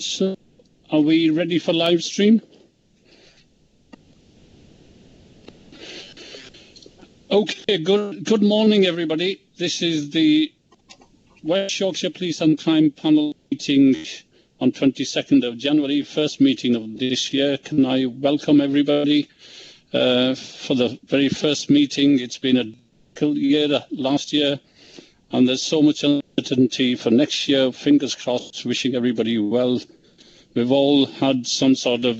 So, are we ready for live stream? Okay, good morning, everybody. This is the West Yorkshire Police and Crime Panel meeting on 22nd of January, first meeting of this year. Can I welcome everybody for the very first meeting? It's been a difficult year last year, and there's so much uncertainty for next year. Fingers crossed, wishing everybody well. We've all had some sort of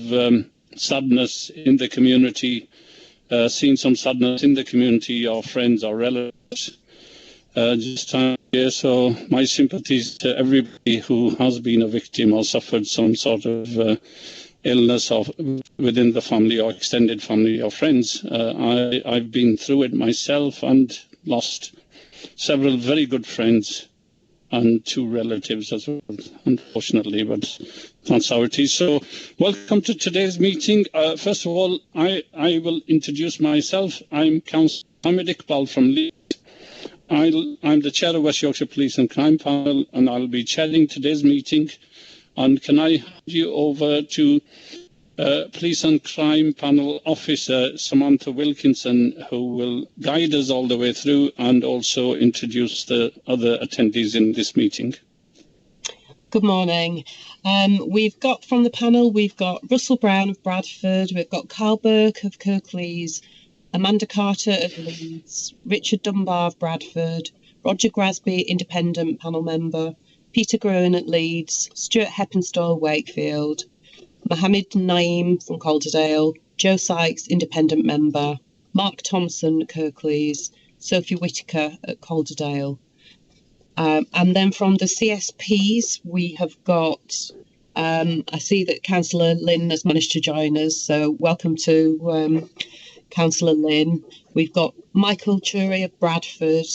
sadness in the community, seen some sadness in the community, or friends or relatives this time of year. So my sympathies to everybody who has been a victim or suffered some sort of illness or within the family or extended family or friends. I've been through it myself and lost several very good friends and 2 relatives as well, unfortunately, but that's how it is. So welcome to today's meeting. First of all, I will introduce myself. I'm Councillor Hamid Iqbal from Leeds. I'm the Chair of West Yorkshire Police and Crime Panel, and I'll be chairing today's meeting. And can I hand you over to Police and Crime Panel Officer Samantha Wilkinson, who will guide us all the way through and also introduce the other attendees in this meeting. Good morning. We've got from the panel, we've got Russell Brown of Bradford, we've got Carl Burke of Kirklees, Amanda Carter of Leeds, Richard Dunbar of Bradford, Roger Grasby, Independent Panel Member, Peter Groen at Leeds, Stuart Heppenstall, Wakefield, Mohammed Naeem from Calderdale, Joe Sykes, Independent Member, Mark Thompson at Kirklees, Sophie Whitaker at Calderdale. And then from the CSPs, we have got, I see that Councillor Lynn has managed to join us, so welcome to Councillor Lynn. We've got Michael Chury of Bradford,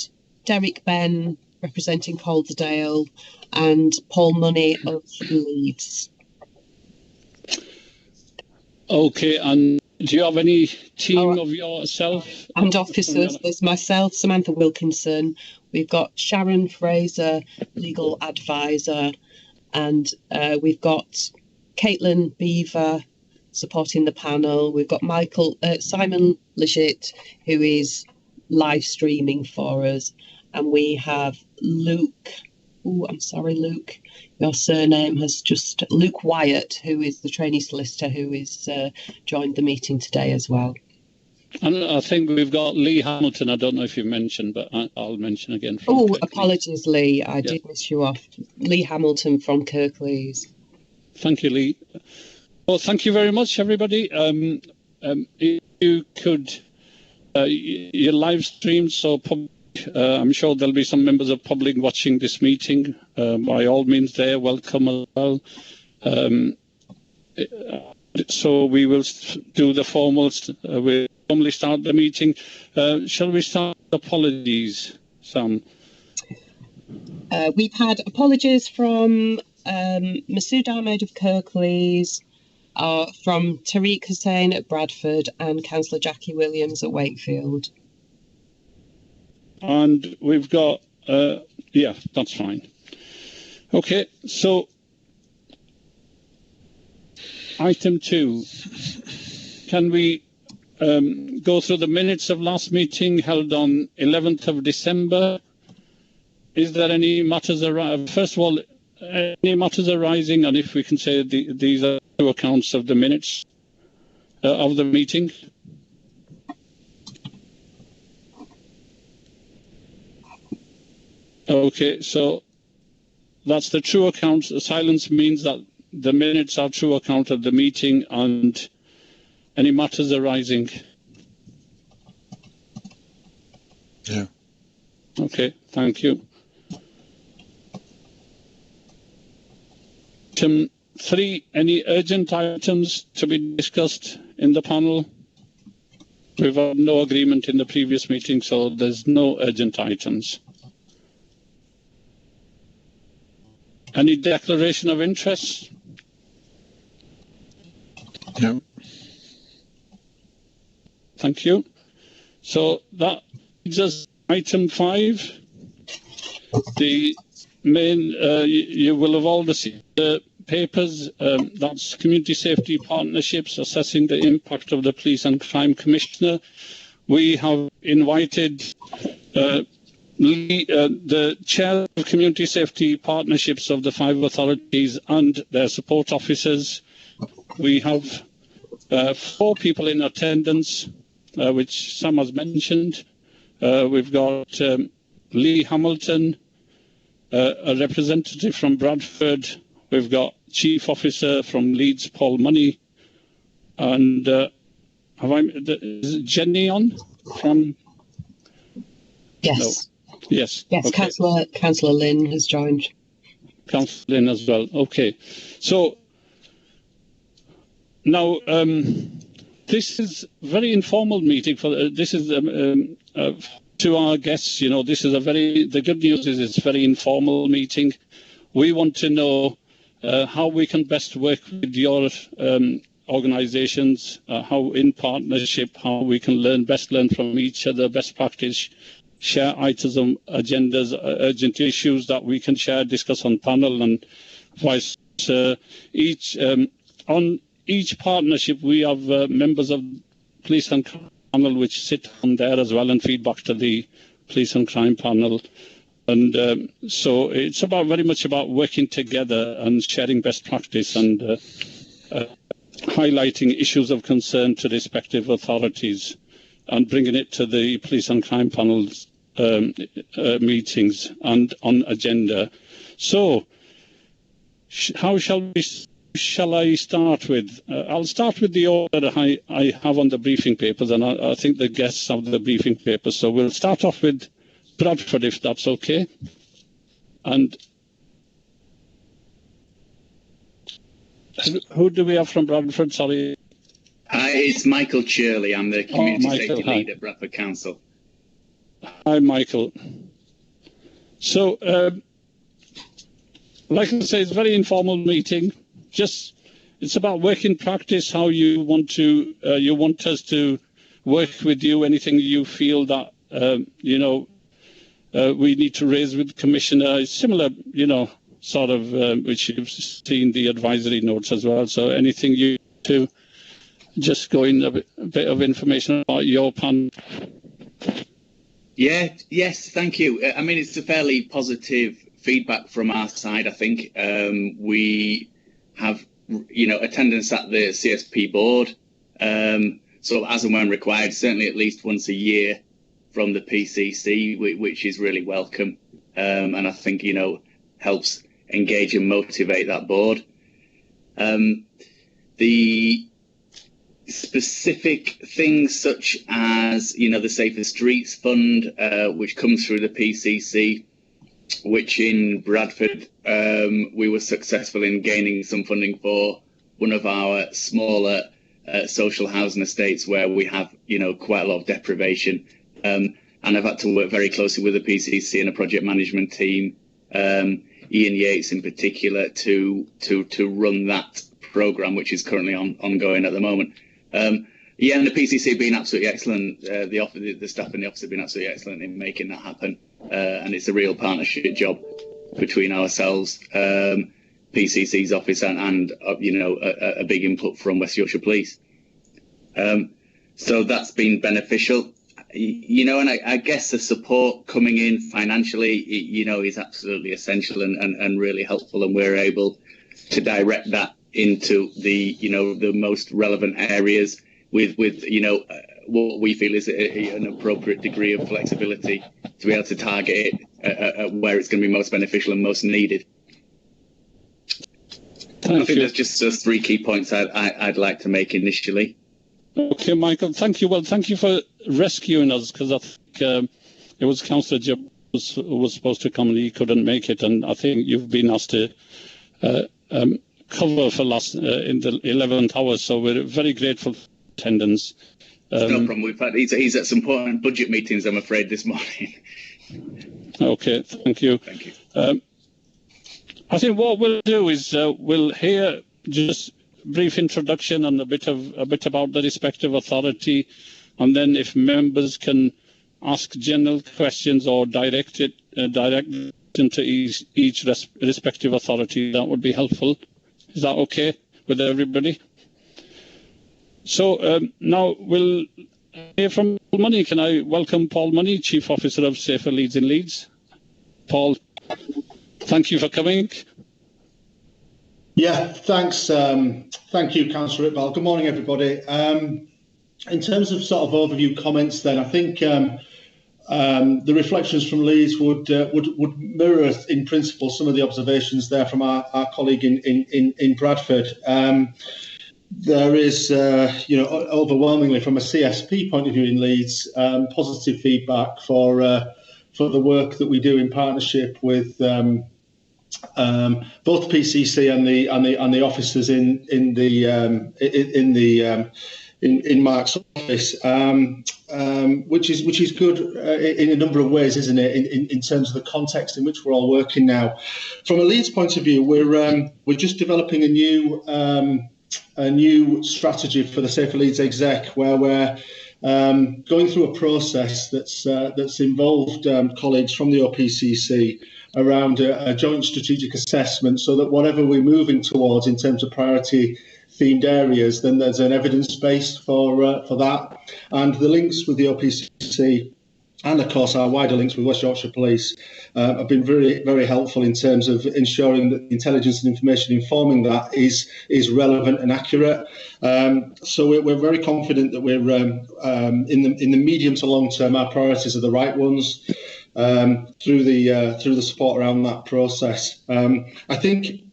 Derek Benn representing Calderdale, and Paul Money of Leeds. Okay, and do you have any team of yourself? And officers, there's myself, Samantha Wilkinson. We've got Sharon Fraser, legal advisor, and we've got Caitlin Beaver supporting the panel. We've got Simon Legit, who is live streaming for us, and we have Luke. Oh, I'm sorry, Luke. Your surname has just Luke Wyatt, who is the trainee solicitor, who is joined the meeting today as well. And I think we've got Lee Hamilton. I don't know if you mentioned, but I'll mention again. Oh, apologies, Lee. I did miss you off. Lee Hamilton from Kirklees. Thank you, Lee. Well, thank you very much, everybody. If you could, your live stream, so I'm sure there'll be some members of public watching this meeting. By all means, they're welcome as well. So we will do the formals. We'll formally start the meeting. Shall we start with apologies, Sam? We've had apologies from Masood Ahmed of Kirklees, from Tariq Hussain at Bradford, and Councillor Jackie Williams at Wakefield. And we've got, yeah, that's fine. Okay, so item 2. Can we go through the minutes of last meeting held on 11th of December? Is there any matters arising? First of all, any matters arising, and if we can say these are 2 accounts of the minutes of the meeting? Okay, so that's the true account. Silence means that the minutes are true account of the meeting, and any matters arising? Yeah. Okay, thank you. Item 3, any urgent items to be discussed in the panel? We've had no agreement in the previous meeting, so there's no urgent items. Any declaration of interest? No. Thank you. So that leads us to item 5. The main, you will have all received the papers. That's Community Safety Partnerships, Assessing the Impact of the Police and Crime Commissioner. We have invited the Chair of Community Safety Partnerships of the 5 authorities and their support officers. We have 4 people in attendance, which Sam has mentioned. We've got Lee Hamilton, a representative from Bradford. We've got Chief Officer from Leeds, Paul Money, and is Jenny on from? Yes. No. Yes. Yes. Okay. Councillor Lynn has joined. Councillor Lynn as well. Okay. So now this is a very informal meeting. This is to our guests. You know, this is the good news is it's a very informal meeting. We want to know how we can best work with your organisations, how in partnership, how we can best learn from each other, best practice, share items on agendas, urgent issues that we can share, discuss on panel, and vice versa. On each partnership, we have members of Police and Crime panel which sit on there as well and feedback to the Police and Crime panel. And so it's very much about working together and sharing best practice and highlighting issues of concern to respective authorities and bringing it to the Police and Crime panel's meetings and on agenda. So how shall I start with? I'll start with the order I have on the briefing papers, and I think the guests have the briefing papers. So we'll start off with Bradford, if that's okay. And who do we have from Bradford? Sorry. Hi, it's Michael Churley. I'm the Community Safety Lead at Bradford Council. Hi, Michael. So, like I say, it's a very informal meeting. It's about working practice, how you want us to work with you, anything you feel that, we need to raise with the Commissioner. It's similar, sort of, which you've seen the advisory notes as well. So anything you to just go in a bit of information about your panel. Yes, thank you. I mean, it's a fairly positive feedback from our side, I think. We have, attendance at the CSP board, sort of as and when required, certainly at least once a year from the PCC, which is really welcome. And I think, helps engage and motivate that board. The specific things such as, the Safer Streets Fund, which comes through the PCC, which in Bradford, we were successful in gaining some funding for one of our smaller social housing estates where we have, quite a lot of deprivation. And I've had to work very closely with the PCC and a project management team, Ian Yates in particular, to run that programme, which is currently ongoing at the moment. And the PCC have been absolutely excellent. The staff in the office have been absolutely excellent in making that happen. And it's a real partnership job between ourselves, PCC's office, and a big input from West Yorkshire Police. So that's been beneficial. And I guess the support coming in financially, is absolutely essential and really helpful, and we're able to direct that into the most relevant areas with what we feel is an appropriate degree of flexibility to be able to target it where it's going to be most beneficial and most needed. I think there's just those 3 key points I'd like to make initially. Okay, Michael, thank you. Well, thank you for rescuing us, because I think it was Councillor Jib who was supposed to come and he couldn't make it, and I think you've been asked to cover for last in the 11th hour, so we're very grateful for attendance. No problem. He's at some important budget meetings, I'm afraid, this morning. Okay, thank you. Thank you. I think what we'll do is we'll hear just brief introduction and a bit about the respective authority, and then if members can ask general questions or direct into each respective authority, that would be helpful. Is that okay with everybody? So now we'll hear from Paul Money. Can I welcome Paul Money, Chief Officer of Safer Leeds in Leeds? Paul, thank you for coming. Yeah, thanks. Thank you, Councillor Iqbal. Good morning, everybody. In terms of sort of overview comments, then I think the reflections from Leeds would mirror, in principle, some of the observations there from our colleague in Bradford. There is, overwhelmingly from a CSP point of view in Leeds, positive feedback for the work that we do in partnership with both PCC and the officers in Mark's office, which is good in a number of ways, isn't it? In terms of the context in which we're all working now. From a Leeds point of view, we're just developing a new strategy for the Safer Leeds exec, where we're going through a process that's involved colleagues from the OPCC around a joint strategic assessment, so that whatever we're moving towards in terms of priority themed areas, then there's an evidence base for that, and the links with the OPCC and of course our wider links with West Yorkshire Police have been very, very helpful in terms of ensuring that the intelligence and information informing that is relevant and accurate. So we're very confident that we're in the medium to long term, our priorities are the right ones through the support around that process. I think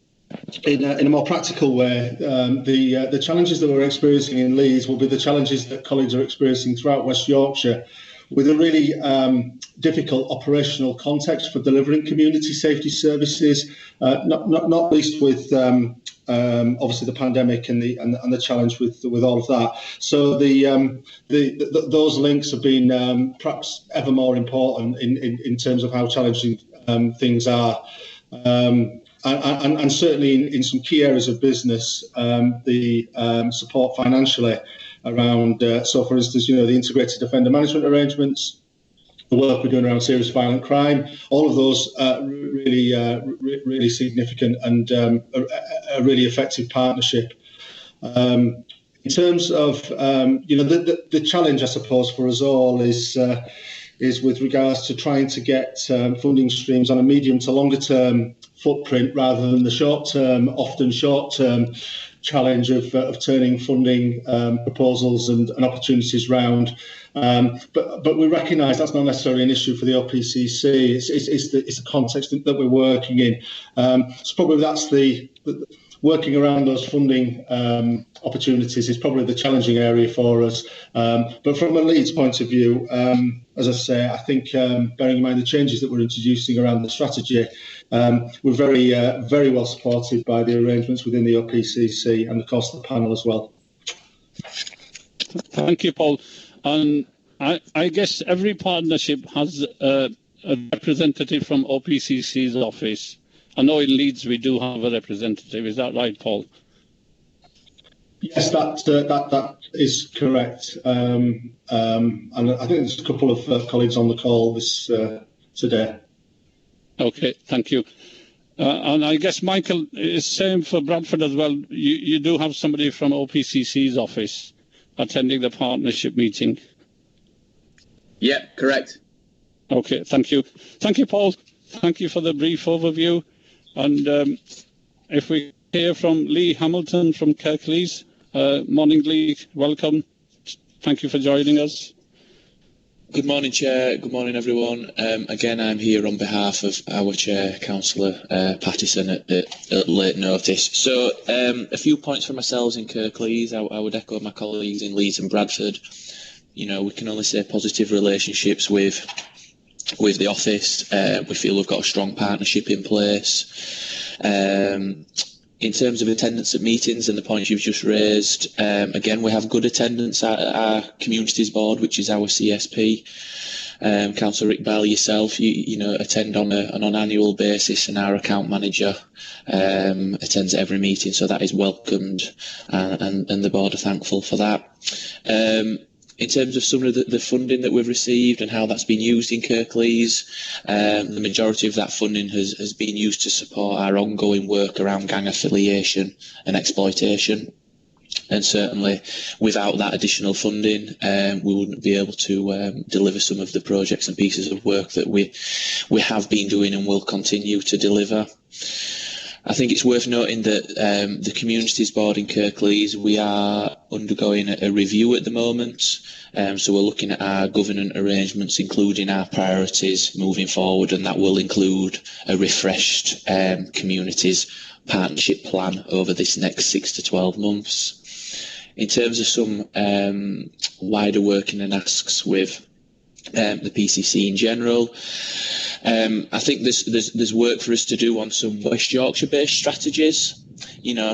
in a more practical way, the challenges that we're experiencing in Leeds will be the challenges that colleagues are experiencing throughout West Yorkshire, with a really difficult operational context for delivering community safety services, not least with obviously the pandemic and the challenge with all of that. So those links have been perhaps ever more important in terms of how challenging things are. And certainly in some key areas of business, the support financially around, so for instance, the integrated offender management arrangements, the work we're doing around serious violent crime, all of those really significant and a really effective partnership. In terms of, the challenge, I suppose, for us all is with regards to trying to get funding streams on a medium to longer term footprint rather than the often short term challenge of turning funding proposals and opportunities round. But we recognise that's not necessarily an issue for the OPCC. It's the context that we're working in. So probably that's the working around those funding opportunities is probably the challenging area for us. But from a Leeds point of view, as I say, I think bearing in mind the changes that we're introducing around the strategy, we're very, very well supported by the arrangements within the OPCC and of course the panel as well. Thank you, Paul. And I guess every partnership has a representative from OPCC's office. I know in Leeds we do have a representative. Is that right, Paul? Yes, that is correct. And I think there's a couple of colleagues on the call today. Okay, thank you. And I guess, Michael, is same for Bradford as well. You do have somebody from OPCC's office attending the partnership meeting. Yeah, correct. Okay, thank you. Thank you, Paul. Thank you for the brief overview. And if we hear from Lee Hamilton from Kirklees. Morning, Lee. Welcome. Thank you for joining us. Good morning, Chair. Good morning, everyone. Again, I'm here on behalf of our Chair, Councillor Pattison, at late notice. So, a few points for myself in Kirklees. I would echo my colleagues in Leeds and Bradford. We can only say positive relationships with the office. We feel we've got a strong partnership in place. In terms of attendance at meetings and the points you've just raised, again, we have good attendance at our Communities Board, which is our CSP. Councillor Iqbal, yourself, you attend on an annual basis, and our account manager attends every meeting, so that is welcomed, and the board are thankful for that. In terms of some of the funding that we've received and how that's been used in Kirklees, the majority of that funding has been used to support our ongoing work around gang affiliation and exploitation. And certainly without that additional funding, we wouldn't be able to deliver some of the projects and pieces of work that we have been doing and will continue to deliver. I think it's worth noting that the Communities Board in Kirklees, we are undergoing a review at the moment. So we're looking at our governance arrangements, including our priorities moving forward, and that will include a refreshed communities partnership plan over this next 6 to 12 months. In terms of some wider working and asks with the PCC in general, I think there's work for us to do on some West Yorkshire-based strategies.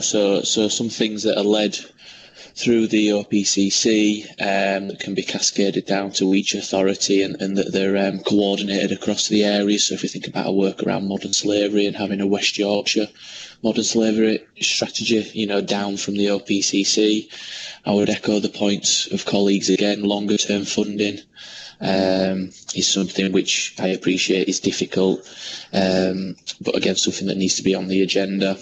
So some things that are led through the OPCC that can be cascaded down to each authority, and that they're coordinated across the areas. So if you think about our work around modern slavery and having a West Yorkshire modern slavery strategy, down from the OPCC, I would echo the points of colleagues again. Longer term funding is something which I appreciate is difficult, but again, something that needs to be on the agenda.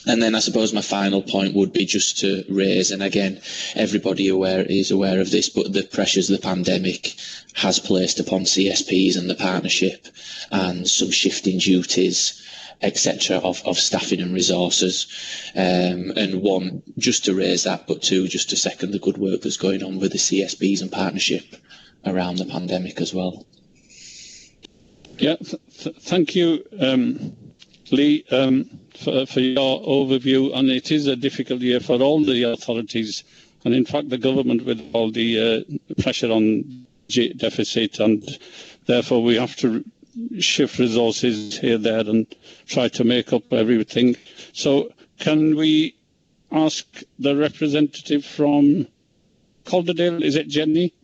And then I suppose my final point would be just to raise, and again, everybody is aware of this, but the pressures the pandemic has placed upon CSPs and the partnership, and some shifting duties, etc., of staffing and resources. And one, just to raise that, but two, just to second the good work that's going on with the CSPs and partnership around the pandemic as well. Yeah, thank you, Lee, for your overview. And it is a difficult year for all the authorities, and in fact the government, with all the pressure on deficit, and therefore we have to shift resources here, there, and try to make up everything. So can we ask the representative from Calderdale, is it Jenny?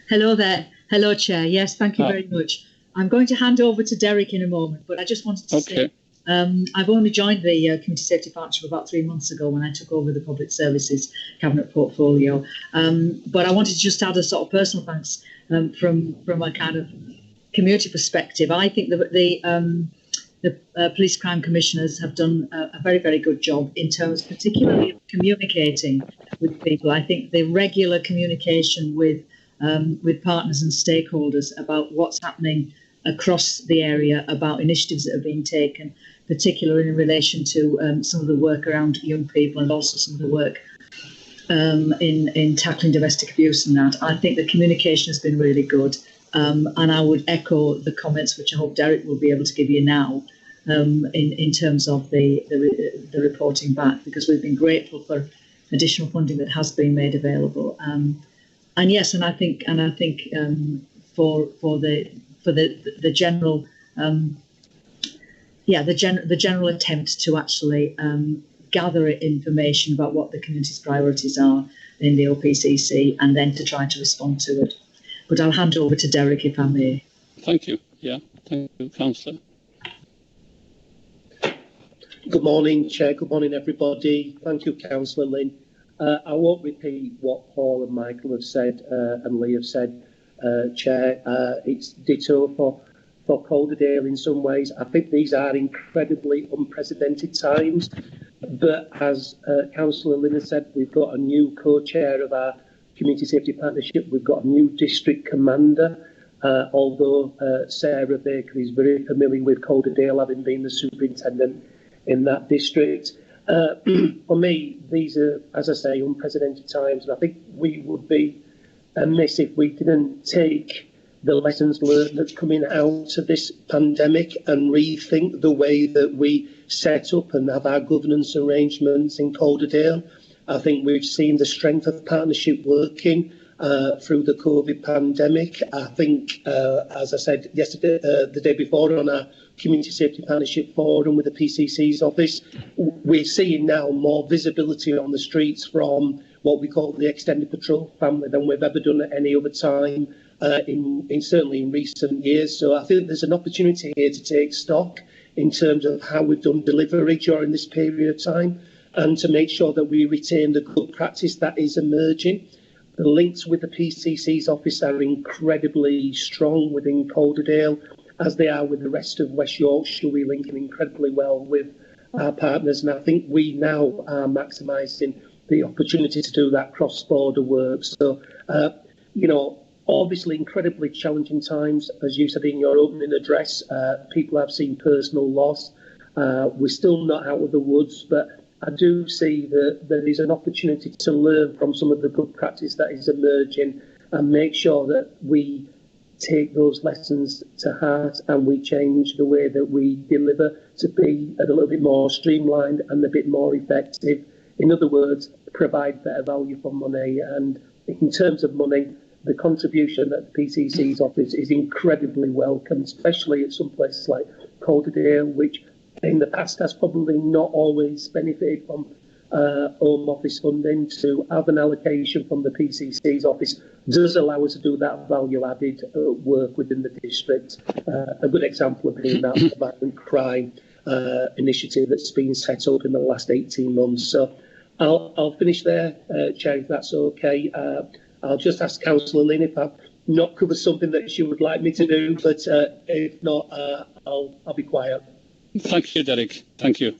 Hello there. Hello, Chair. Yes, thank you very much. I'm going to hand over to Derek in a moment, but I just wanted to say I've only joined the Community Safety Partnership about 3 months ago when I took over the Public Services Cabinet portfolio. But I wanted to just add a sort of personal thanks from a kind of community perspective. I think that the police crime commissioners have done a very, very good job in terms particularly of communicating with people. I think the regular communication with partners and stakeholders about what's happening across the area, about initiatives that are being taken, particularly in relation to some of the work around young people, and also some of the work in tackling domestic abuse and that. I think the communication has been really good, and I would echo the comments which I hope Derek will be able to give you now in terms of the reporting back, because we've been grateful for additional funding that has been made available. And yes, and I think for the general the general attempt to actually gather information about what the community's priorities are in the OPCC, and then to try to respond to it. But I'll hand over to Derek, if I may. Thank you. Yeah, thank you, Councillor. Good morning, Chair. Good morning, everybody. Thank you, Councillor Lynn. I won't repeat what Paul and Michael have said and Lee have said, Chair. It's ditto for Calderdale in some ways. I think these are incredibly unprecedented times. But as Councillor Lynn has said, we've got a new co-chair of our Community Safety Partnership. We've got a new district commander, although Sarah Baker is very familiar with Calderdale, having been the superintendent in that district. For me, these are, as I say, unprecedented times, and I think we would be amiss if we didn't take the lessons learned that's coming out of this pandemic and rethink the way that we set up and have our governance arrangements in Calderdale. I think we've seen the strength of partnership working through the COVID pandemic. I think, as I said yesterday, the day before on our Community Safety Partnership Forum with the PCC's office, we're seeing now more visibility on the streets from what we call the extended patrol family than we've ever done at any other time, certainly in recent years. So I think there's an opportunity here to take stock in terms of how we've done delivery during this period of time. and to make sure that we retain the good practice that is emerging. The links with the PCC's office are incredibly strong within Calderdale, as they are with the rest of West Yorkshire. We're linking incredibly well with our partners, and I think we now are maximising the opportunity to do that cross-border work. So, obviously incredibly challenging times, as you said in your opening address. People have seen personal loss. We're still not out of the woods, but I do see that there is an opportunity to learn from some of the good practice that is emerging and make sure that we take those lessons to heart and we change the way that we deliver to be a little bit more streamlined and a bit more effective. In other words, provide better value for money. And in terms of money, the contribution at the PCC's office is incredibly welcome, especially at some places like Calderdale, which in the past has probably not always benefited from Home Office funding. To have an allocation from the PCC's office does allow us to do that value-added work within the district. A good example of being that violent crime initiative that's been set up in the last 18 months. So I'll finish there, Chair, if that's okay. I'll just ask Councillor Lynn if I've not covered something that she would like me to do, but if not, I'll be quiet. Thank you, Derek. Thank you.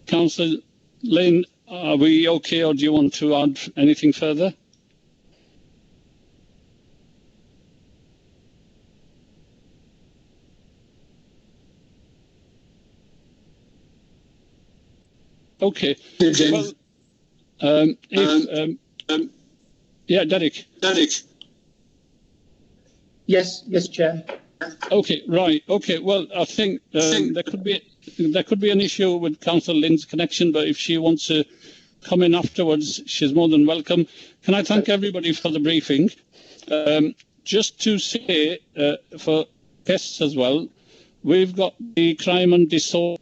Councillor Lynn, are we okay, or do you want to add anything further? Okay. Well, yeah, Derek. Yes, Chair. Okay, right. Okay, well, I think there could be an issue with Councillor Lynn's connection, but if she wants to come in afterwards, she's more than welcome. Can I thank everybody for the briefing? Just to say, for guests as well, we've got the Crime and Disorder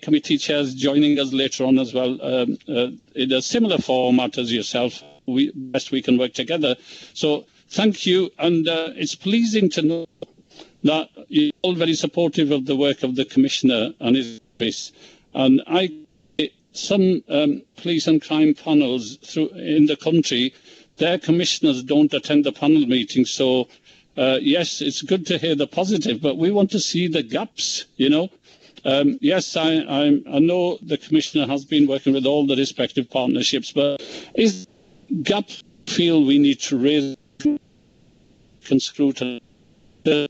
Committee chairs joining us later on as well, in a similar format as yourself. Best we can work together. So thank you, and it's pleasing to know that you're all very supportive of the work of the Commissioner and his office. And some police and crime panels in the country, their commissioners don't attend the panel meetings. So yes, it's good to hear the positive, but we want to see the gaps, Yes, I know the Commissioner has been working with all the respective partnerships, but is gap feel we need to raise and scrutinize? The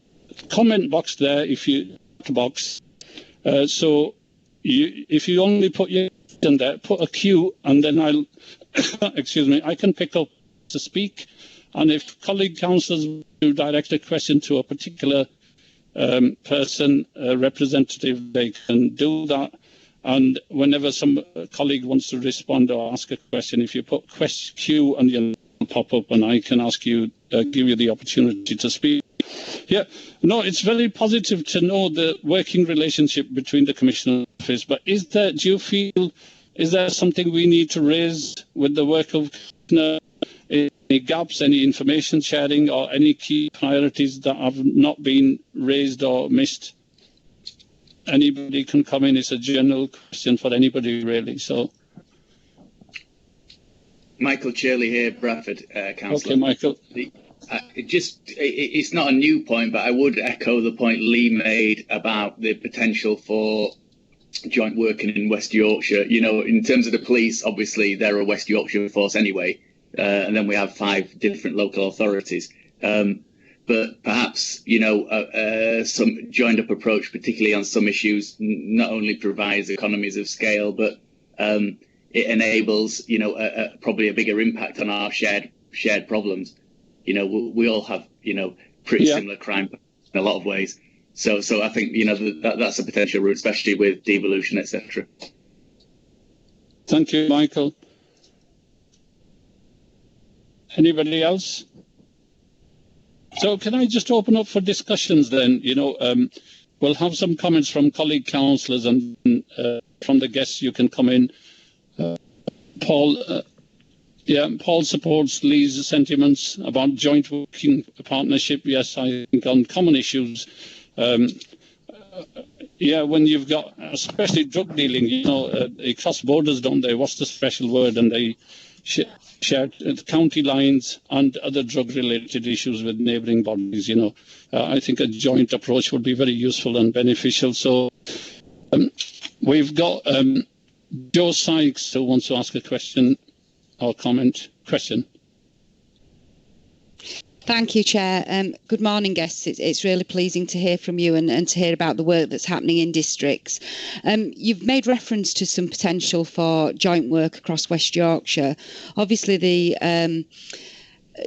comment box there, if you box, so if you only put your in there, put a Q, and then I'll excuse me, I can pick up to speak, and if colleague councillors do direct a question to a particular person, representative, they can do that. And whenever some colleague wants to respond or ask a question, if you put Q and you'll pop up, and I can ask you, give you the opportunity to speak. Yeah, no, it's very positive to know the working relationship between the Commissioner office. But do you feel, is there something we need to raise with the work of Commissioner? Any gaps, any information sharing, or any key priorities that have not been raised or missed? Anybody can come in. It's a general question for anybody, really. So, Michael Shirley here, Bradford, Councillor. Okay, Michael. It's not a new point, but I would echo the point Lee made about the potential for joint working in West Yorkshire. In terms of the police, obviously they're a West Yorkshire force anyway. And then we have 5 different local authorities. But perhaps, some joined up approach, particularly on some issues, not only provides economies of scale, but it enables, probably a bigger impact on our shared problems. We all have, pretty similar crime in a lot of ways. So I think, that's a potential route, especially with devolution, etc. Thank you, Michael. Anybody else? So can I just open up for discussions then? We'll have some comments from colleague councillors, and from the guests you can come in. Paul supports Lee's sentiments about joint working partnership. Yes, I think on common issues. Yeah, when you've got, especially drug dealing, they cross borders, don't they? What's the special word? And they share county lines and other drug-related issues with neighbouring bodies. I think a joint approach would be very useful and beneficial. So we've got Joe Sykes who wants to ask a question or comment. Question. Thank you, Chair. Good morning, guests. It's really pleasing to hear from you and to hear about the work that's happening in districts. You've made reference to some potential for joint work across West Yorkshire. Obviously, the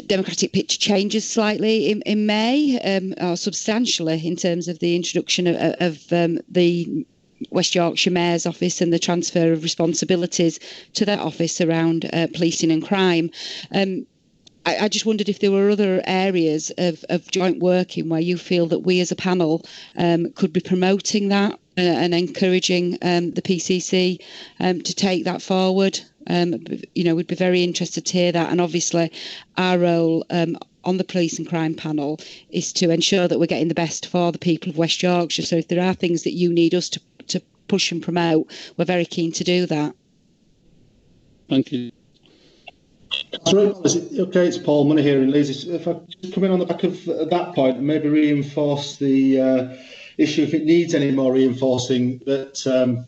democratic picture changes slightly in May, or substantially, in terms of the introduction of the West Yorkshire Mayor's Office and the transfer of responsibilities to that office around policing and crime. I just wondered if there were other areas of joint working where you feel that we as a panel could be promoting that and encouraging the PCC to take that forward. We'd be very interested to hear that. And obviously, our role on the police and crime panel is to ensure that we're getting the best for the people of West Yorkshire. So if there are things that you need us to push and promote, we're very keen to do that. Thank you. Okay, it's Paul Money here in Leeds. If I come in on the back of that point and maybe reinforce the issue, if it needs any more reinforcing, that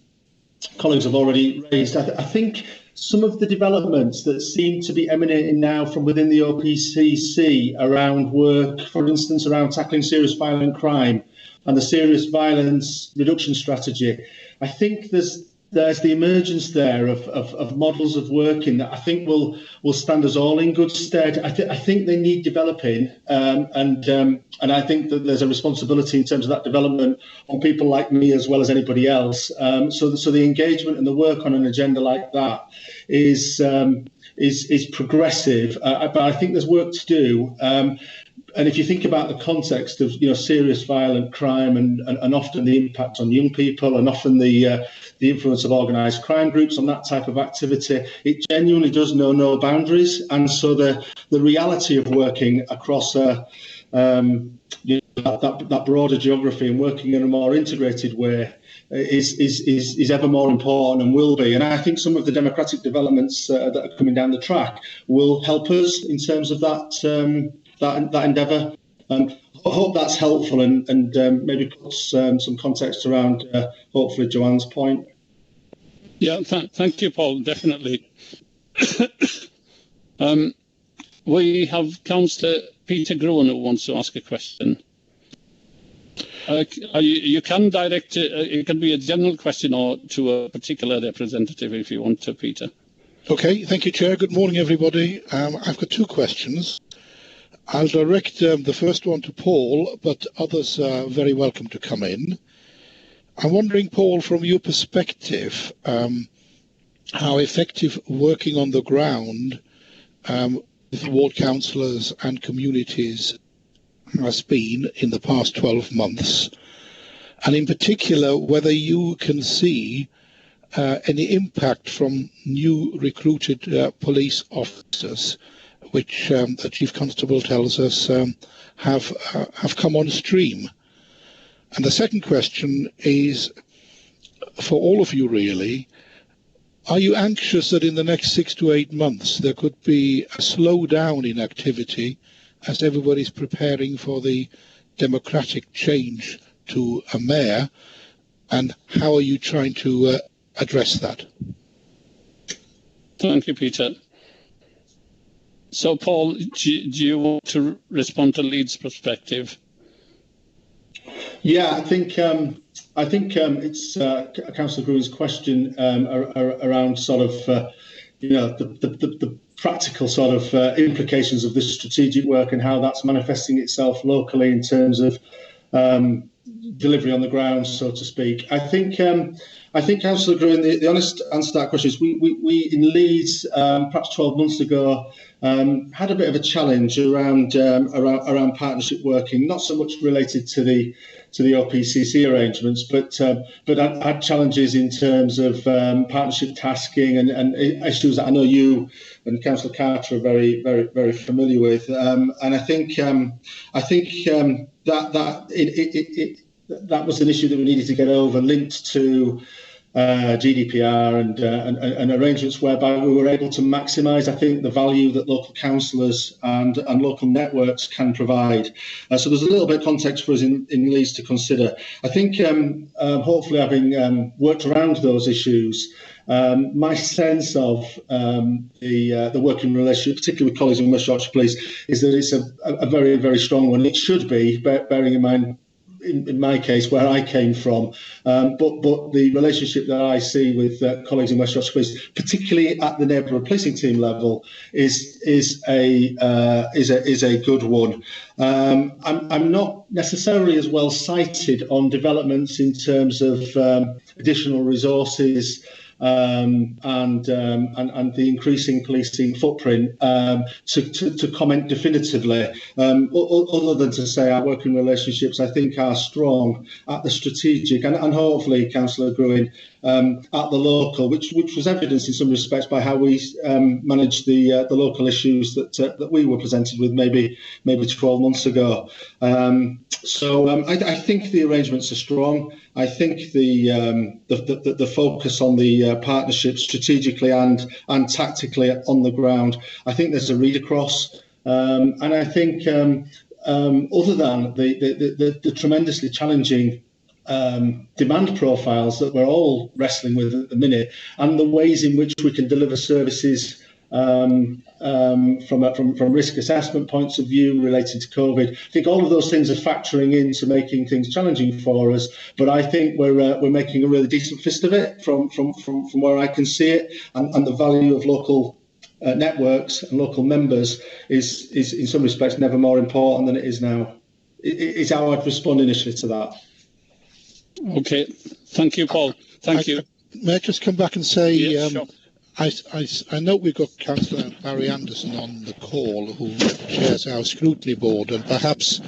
colleagues have already raised. I think some of the developments that seem to be emanating now from within the OPCC around work, for instance, around tackling serious violent crime and the serious violence reduction strategy, I think there's the emergence there of models of working that I think will stand us all in good stead. I think they need developing, and I think that there's a responsibility in terms of that development on people like me as well as anybody else. So the engagement and the work on an agenda like that is progressive, but I think there's work to do. And if you think about the context of serious violent crime and often the impact on young people and often the influence of organised crime groups on that type of activity, it genuinely does know no boundaries. And so the reality of working across that broader geography and working in a more integrated way is ever more important and will be. And I think some of the democratic developments that are coming down the track will help us in terms of that endeavour. I hope that's helpful and maybe puts some context around hopefully Joanne's point. Yeah, thank you, Paul. Definitely. We have Councillor Peter Gruen who wants to ask a question. You can direct it. It can be a general question or to a particular representative if you want to, Peter. Okay, thank you, Chair. Good morning, everybody. I've got two questions. I'll direct the first one to Paul, but others are very welcome to come in. I'm wondering, Paul, from your perspective, how effective working on the ground with ward councillors and communities has been in the past 12 months, and in particular, whether you can see any impact from new recruited police officers, which the Chief Constable tells us have come on stream. And the second question is for all of you, really. Are you anxious that in the next 6 to 8 months there could be a slowdown in activity as everybody's preparing for the democratic change to a mayor? And how are you trying to address that? Thank you, Peter. So, Paul, do you want to respond to Leeds' perspective? Yeah, I think it's Councillor Gruen's question around sort of the practical sort of implications of this strategic work and how that's manifesting itself locally in terms of delivery on the ground, so to speak. I think Councillor Gruen, the honest answer to that question is we in Leeds perhaps 12 months ago had a bit of a challenge around partnership working, not so much related to the OPCC arrangements, but had challenges in terms of partnership tasking and issues that I know you and Councillor Carter are very, very, very familiar with. And I think that that was an issue that we needed to get over, linked to GDPR and arrangements whereby we were able to maximise, I think, the value that local councillors and local networks can provide. So there's a little bit of context for us in Leeds to consider. I think hopefully having worked around those issues, my sense of the working relationship, particularly with colleagues in West Yorkshire Police, is that it's a very, very strong one. It should be, bearing in mind, in my case, where I came from, but the relationship that I see with colleagues in West Yorkshire Police, particularly at the neighbourhood policing team level, is a good one. I'm not necessarily as well cited on developments in terms of additional resources and the increasing policing footprint to comment definitively, other than to say our working relationships, I think, are strong at the strategic and hopefully, Councillor Gruen, at the local, which was evidenced in some respects by how we managed the local issues that we were presented with maybe 12 months ago. So I think the arrangements are strong. I think the focus on the partnership strategically and tactically on the ground, I think there's a read across, and I think other than the tremendously challenging demand profiles that we're all wrestling with at the minute, and the ways in which we can deliver services from risk assessment points of view related to COVID. I think all of those things are factoring into making things challenging for us, but I think we're making a really decent fist of it from where I can see it, and the value of local networks and local members is in some respects never more important than it is now. Is how I'd respond initially to that. Okay, thank you, Paul. Thank you. May I just come back and say, yes, sure. I know we've got Councillor Barry Anderson on the call, who chairs our scrutiny board, and perhaps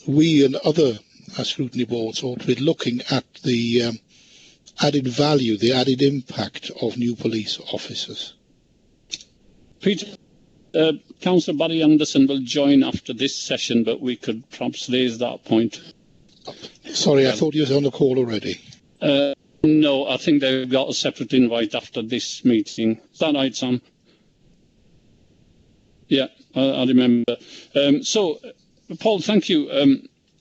we and other scrutiny boards ought to be looking at the added value, the added impact of new police officers. Peter, Councillor Barry Anderson will join after this session, but we could perhaps raise that point. Sorry, I thought he was on the call already. No, I think they've got a separate invite after this meeting. Is that right, Sam? Yeah, I remember. So, Paul, thank you.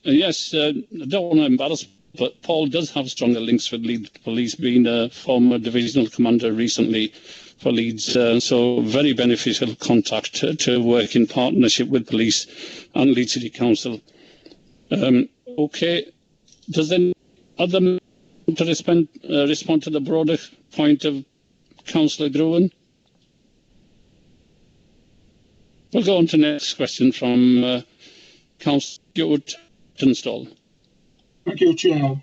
Yes, I don't want to embarrass, but Paul does have stronger links with Leeds Police, being a former divisional commander recently for Leeds. So, very beneficial contact to work in partnership with police and Leeds City Council. Okay, does any other to respond to the broader point of Councillor Gruen? We'll go on to the next question from Councillor Stuart Tunstall. Thank you, Chair.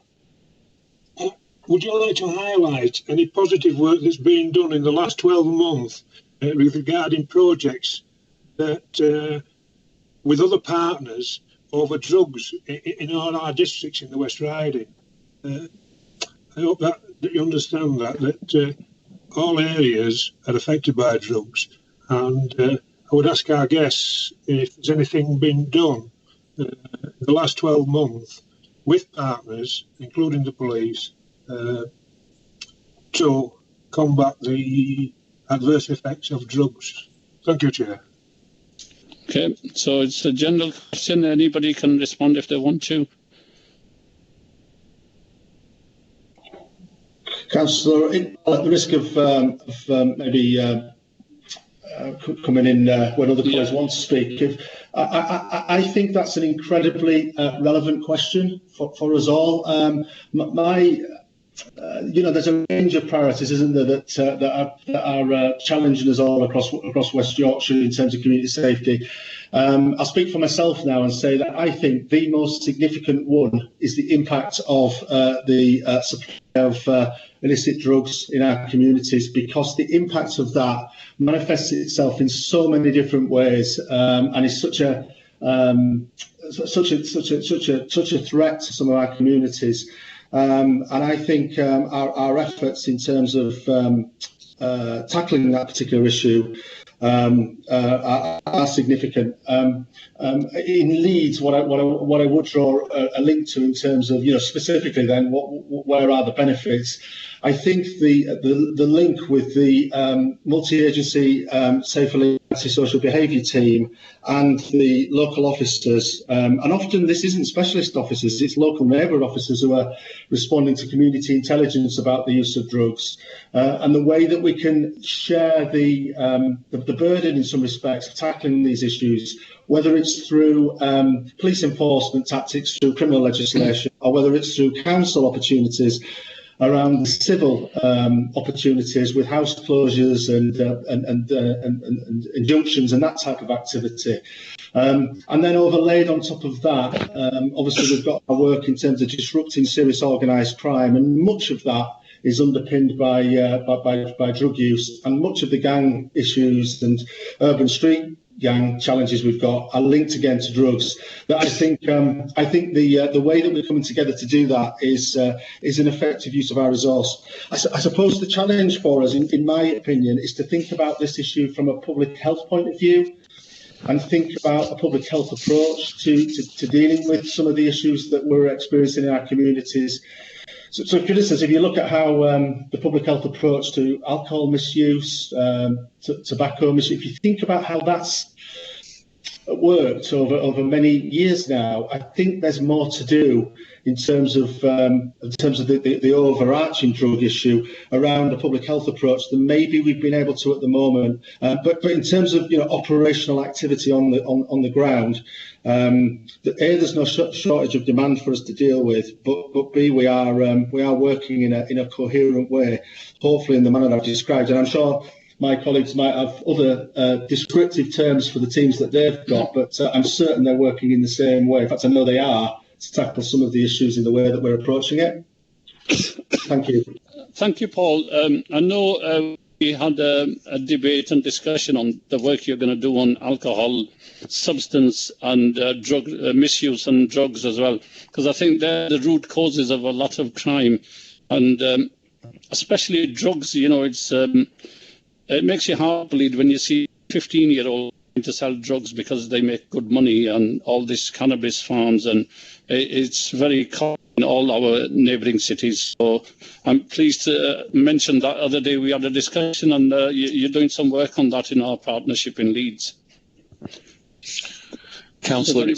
Would you like to highlight any positive work that's been done in the last 12 months with regarding projects that with other partners over drugs in all our districts in the West Riding? I hope that you understand that all areas are affected by drugs, and I would ask our guests if there's anything been done in the last 12 months with partners, including the police, to combat the adverse effects of drugs. Thank you, Chair. Okay, so it's a general question. Anybody can respond if they want to. Councillor, at the risk of maybe coming in when other players want to speak, I think that's an incredibly relevant question for us all. There's a range of priorities, isn't there, that are challenging us all across West Yorkshire in terms of community safety. I'll speak for myself now and say that I think the most significant one is the impact of the supply of illicit drugs in our communities, because the impact of that manifests itself in so many different ways, and is such a threat to some of our communities. And I think our efforts in terms of tackling that particular issue are significant. In Leeds, what I would draw a link to in terms of, specifically then, where are the benefits? I think the link with the multi-agency safer anti-social behaviour team and the local officers, and often this isn't specialist officers, it's local neighbourhood officers who are responding to community intelligence about the use of drugs, and the way that we can share the burden in some respects of tackling these issues, whether it's through police enforcement tactics, through criminal legislation, or whether it's through council opportunities around civil opportunities with house closures and injunctions and that type of activity. And then overlaid on top of that, obviously we've got our work in terms of disrupting serious organised crime, and much of that is underpinned by drug use, and much of the gang issues and urban street gang challenges we've got are linked again to drugs. That I think the way that we're coming together to do that is an effective use of our resource. I suppose the challenge for us, in my opinion, is to think about this issue from a public health point of view, and think about a public health approach to dealing with some of the issues that we're experiencing in our communities. So for instance, if you look at how the public health approach to alcohol misuse, tobacco misuse, if you think about how that's worked over many years now, I think there's more to do in terms of the overarching drug issue around the public health approach than maybe we've been able to at the moment. But in terms of operational activity on the ground, there's no shortage of demand for us to deal with. But B, we are working in a coherent way, hopefully in the manner I've described. And I'm sure my colleagues might have other descriptive terms for the teams that they've got, but I'm certain they're working in the same way. In fact, I know they are, to tackle some of the issues in the way that we're approaching it. Thank you. Thank you, Paul. I know we had a debate and discussion on the work you're going to do on alcohol, substance and drug misuse and drugs as well, because I think they're the root causes of a lot of crime, and especially drugs. It makes your heart bleed when you see 15-year-olds to sell drugs because they make good money, and all these cannabis farms, and it's very common in all our neighbouring cities. So I'm pleased to mention that other day we had a discussion, and you're doing some work on that in our partnership in Leeds. Councillor,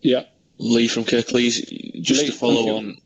yeah, Lee from Kirklees. Just to follow on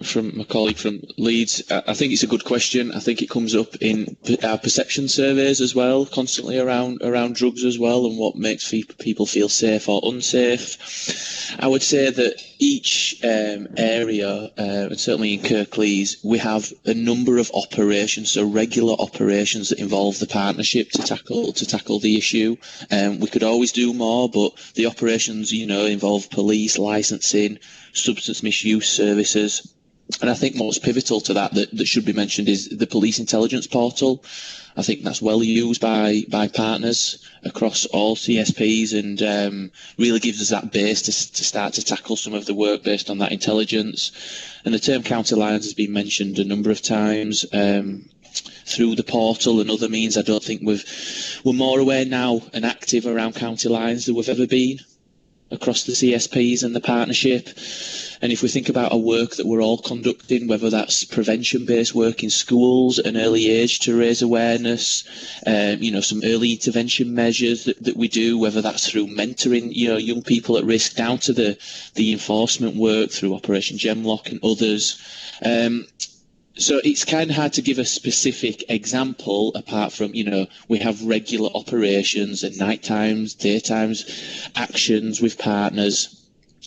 from my colleague from Leeds, I think it's a good question. I think it comes up in our perception surveys as well, constantly around drugs as well, and what makes people feel safe or unsafe. I would say that each area, and certainly in Kirklees, we have a number of operations, so regular operations that involve the partnership to tackle the issue. We could always do more, but the operations, involve police, licensing, substance misuse services. And I think what's pivotal to that should be mentioned is the police intelligence portal. I think that's well used by partners across all CSPs, and really gives us that base to start to tackle some of the work based on that intelligence. And the term county lines has been mentioned a number of times through the portal and other means. I don't think we're more aware now and active around county lines than we've ever been across the CSPs and the partnership. And if we think about our work that we're all conducting, whether that's prevention-based work in schools at an early age to raise awareness, some early intervention measures that we do, whether that's through mentoring, young people at risk, down to the enforcement work through Operation Gemlock and others. So it's kind of hard to give a specific example apart from, we have regular operations at night times, daytimes, actions with partners,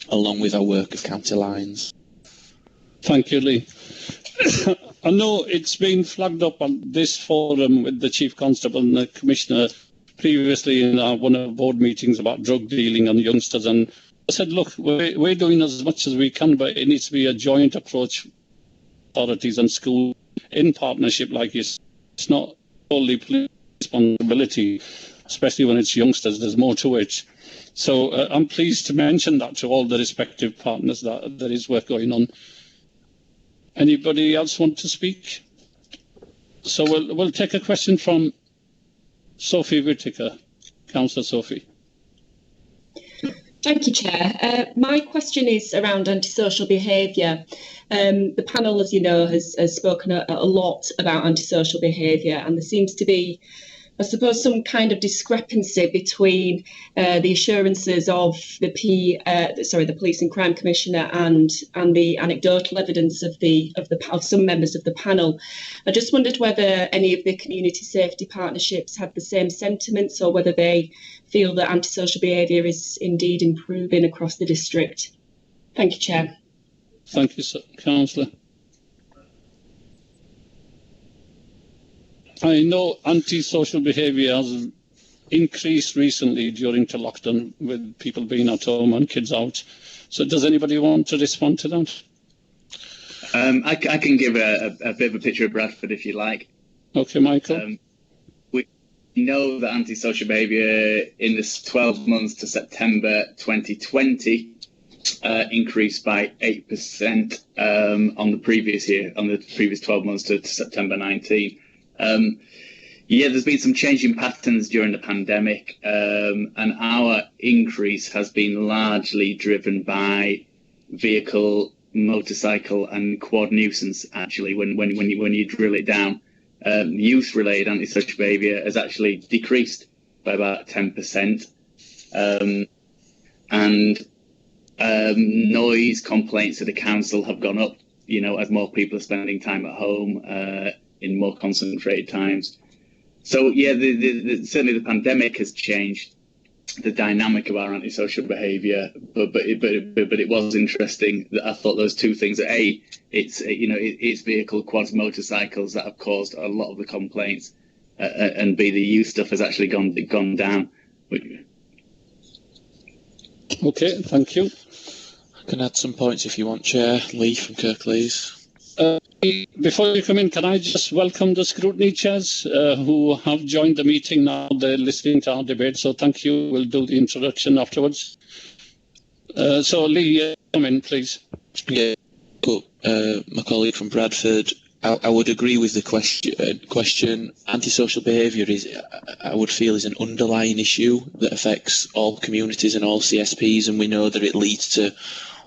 along with our work of county lines. Thank you, Lee. I know it's been flagged up on this forum with the Chief Constable and the Commissioner previously in one of our board meetings about drug dealing and youngsters, and I said, look, we're doing as much as we can, but it needs to be a joint approach, authorities and schools in partnership like this. It's not only police responsibility, especially when it's youngsters, there's more to it. So I'm pleased to mention that to all the respective partners that there is work going on. Anybody else want to speak? So we'll take a question from Sophie Whittaker. Councillor Sophie. Thank you, Chair. My question is around antisocial behaviour. The panel, as you know, has spoken a lot about antisocial behaviour, and there seems to be, I suppose, some kind of discrepancy between the assurances of the Police and Crime Commissioner and the anecdotal evidence of some members of the panel. I just wondered whether any of the community safety partnerships have the same sentiments, or whether they feel that antisocial behaviour is indeed improving across the district. Thank you, Chair. Thank you, Councillor. I know antisocial behaviour has increased recently during the lockdown with people being at home and kids out. So does anybody want to respond to that? I can give a bit of a picture of Bradford if you like. Okay, Michael. We know that antisocial behaviour in this 12 months to September 2020 increased by 8% on the previous year, on the previous 12 months to September 19. There's been some changing patterns during the pandemic, and our increase has been largely driven by vehicle, motorcycle and quad nuisance. Actually, when you drill it down, youth-related antisocial behaviour has actually decreased by about 10%, and noise complaints to the council have gone up. You know, as more people are spending time at home in more concentrated times. So certainly the pandemic has changed the dynamic of our antisocial behaviour, but it was interesting that I thought those two things are it's vehicle, quads, motorcycles that have caused a lot of the complaints, and B, the youth stuff has actually gone down. Okay, thank you. I can add some points if you want, Chair. Lee from Kirklees. Before you come in, can I just welcome the scrutiny chairs who have joined the meeting now? They're listening to our debate, so thank you. We'll do the introduction afterwards. So, Lee, come in, please. Yeah, cool. My colleague from Bradford, I would agree with the question. Antisocial behaviour I would feel, is an underlying issue that affects all communities and all CSPs, and we know that it leads to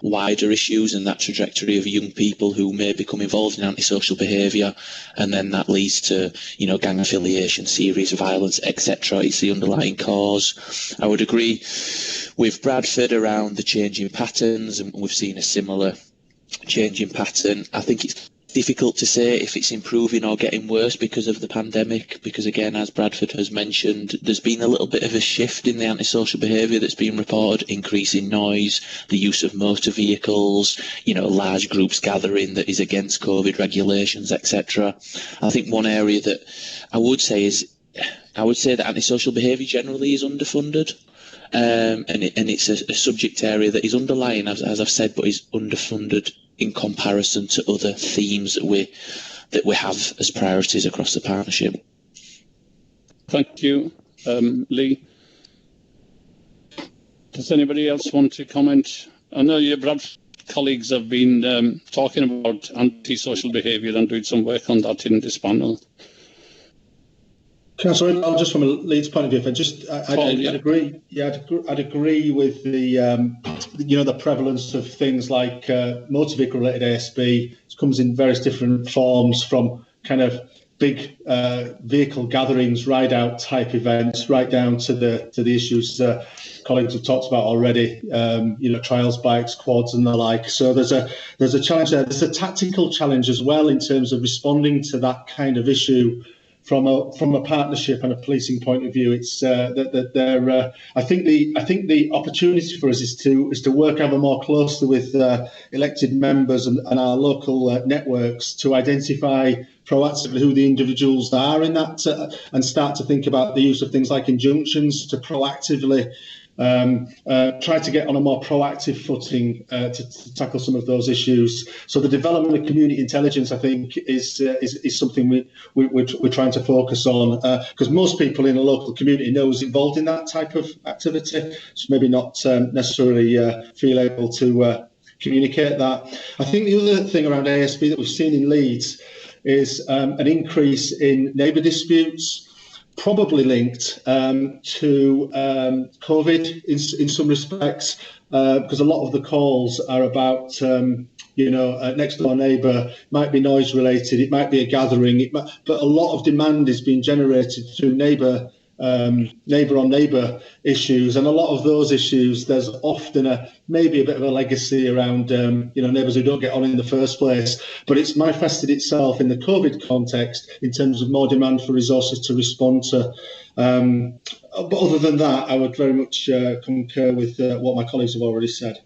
wider issues and that trajectory of young people who may become involved in antisocial behaviour, and then that leads to, gang affiliation, serious violence, etc. It's the underlying cause. I would agree with Bradford around the changing patterns, and we've seen a similar changing pattern. I think it's difficult to say if it's improving or getting worse because of the pandemic, because again, as Bradford has mentioned, there's been a little bit of a shift in the antisocial behaviour that's been reported, increase in noise, the use of motor vehicles, large groups gathering that is against COVID regulations, etc. I think one area that I would say that antisocial behaviour generally is underfunded. And it's a subject area that is underlying, as I've said, but is underfunded in comparison to other themes that we have as priorities across the partnership. Thank you, Lee. Does anybody else want to comment? I know your Bradford colleagues have been talking about antisocial behaviour and doing some work on that in this panel. Councillor, just from a Leeds point of view, I'd agree. Yeah, I'd agree with the the prevalence of things like motor vehicle related ASB. It comes in various different forms, from kind of big vehicle gatherings, ride out type events, right down to the issues colleagues have talked about already. Trials bikes, quads, and the like. So there's a challenge there. There's a tactical challenge as well in terms of responding to that kind of issue. From a partnership and a policing point of view, it's that there. I think the opportunity for us is to work ever more closely with elected members and our local networks to identify proactively who the individuals are in that, and start to think about the use of things like injunctions to proactively try to get on a more proactive footing to tackle some of those issues. So the development of community intelligence, I think, is something we're trying to focus on, because most people in a local community know who's involved in that type of activity, so maybe not necessarily feel able to communicate that. I think the other thing around ASB that we've seen in Leeds is an increase in neighbour disputes. probably linked to COVID in some respects, because a lot of the calls are about next door neighbour, might be noise related, it might be a gathering, but a lot of demand is being generated through neighbour on neighbour issues, and a lot of those issues, there's often maybe a bit of a legacy around neighbours who don't get on in the first place, but it's manifested itself in the COVID context in terms of more demand for resources to respond to. But other than that, I would very much concur with what my colleagues have already said.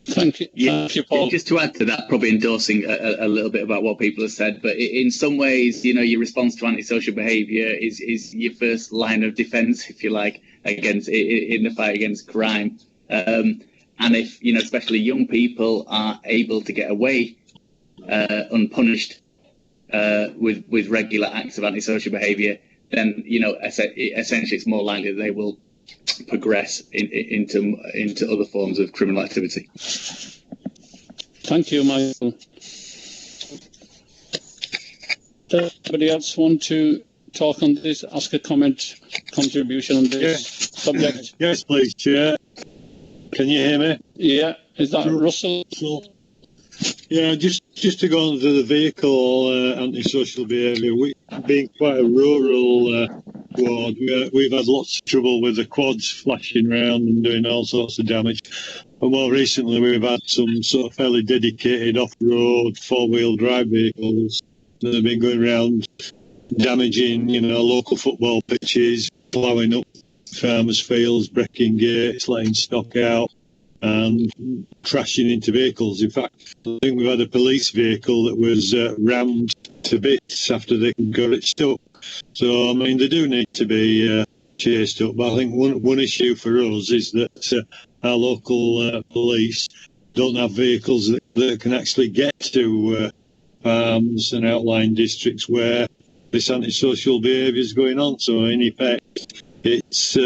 Thank you. Yeah, Thank you, Paul. Just to add to that, probably endorsing a little bit about what people have said, but in some ways, your response to antisocial behaviour is your first line of defence, if you like, against in the fight against crime. And if especially young people are able to get away unpunished with regular acts of antisocial behaviour, then essentially it's more likely that they will progress into other forms of criminal activity. Thank you, Michael. Does anybody else want to talk on this, ask a contribution on this subject? Yes, please, Chair. Can you hear me? Yeah. Is that Russell? Yeah, just to go on to the vehicle antisocial behaviour, being quite a rural ward, we've had lots of trouble with the quads flashing around and doing all sorts of damage. And more recently, we've had some sort of fairly dedicated off-road four-wheel drive vehicles that have been going around damaging, local football pitches, ploughing up farmers' fields, breaking gates, letting stock out, and crashing into vehicles. In fact, I think we've had a police vehicle that was rammed to bits after they got it stuck. So, I mean, they do need to be chased up. But I think one issue for us is that our local police don't have vehicles that can actually get to farms and outlying districts where this antisocial behaviour is going on. So, in effect, it's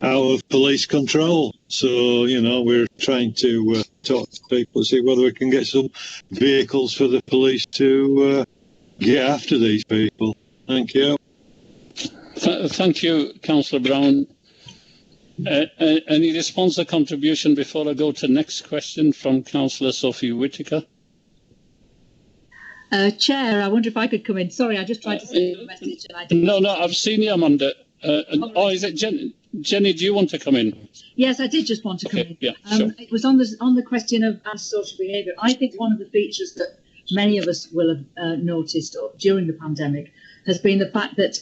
out of police control. So, we're trying to talk to people, see whether we can get some vehicles for the police to get after these people. Thank you. Thank you, Councillor Brown. Any response or contribution before I go to the next question from Councillor Sophie Whittaker? Chair, I wonder if I could come in. Sorry, I just tried to send you a message and I didn't. No, I've seen you, Amanda. Is it Jenny? Do you want to come in? Yes, I did just want to come in. Yeah, sure. It was on the question of antisocial behaviour. I think one of the features that many of us will have noticed during the pandemic has been the fact that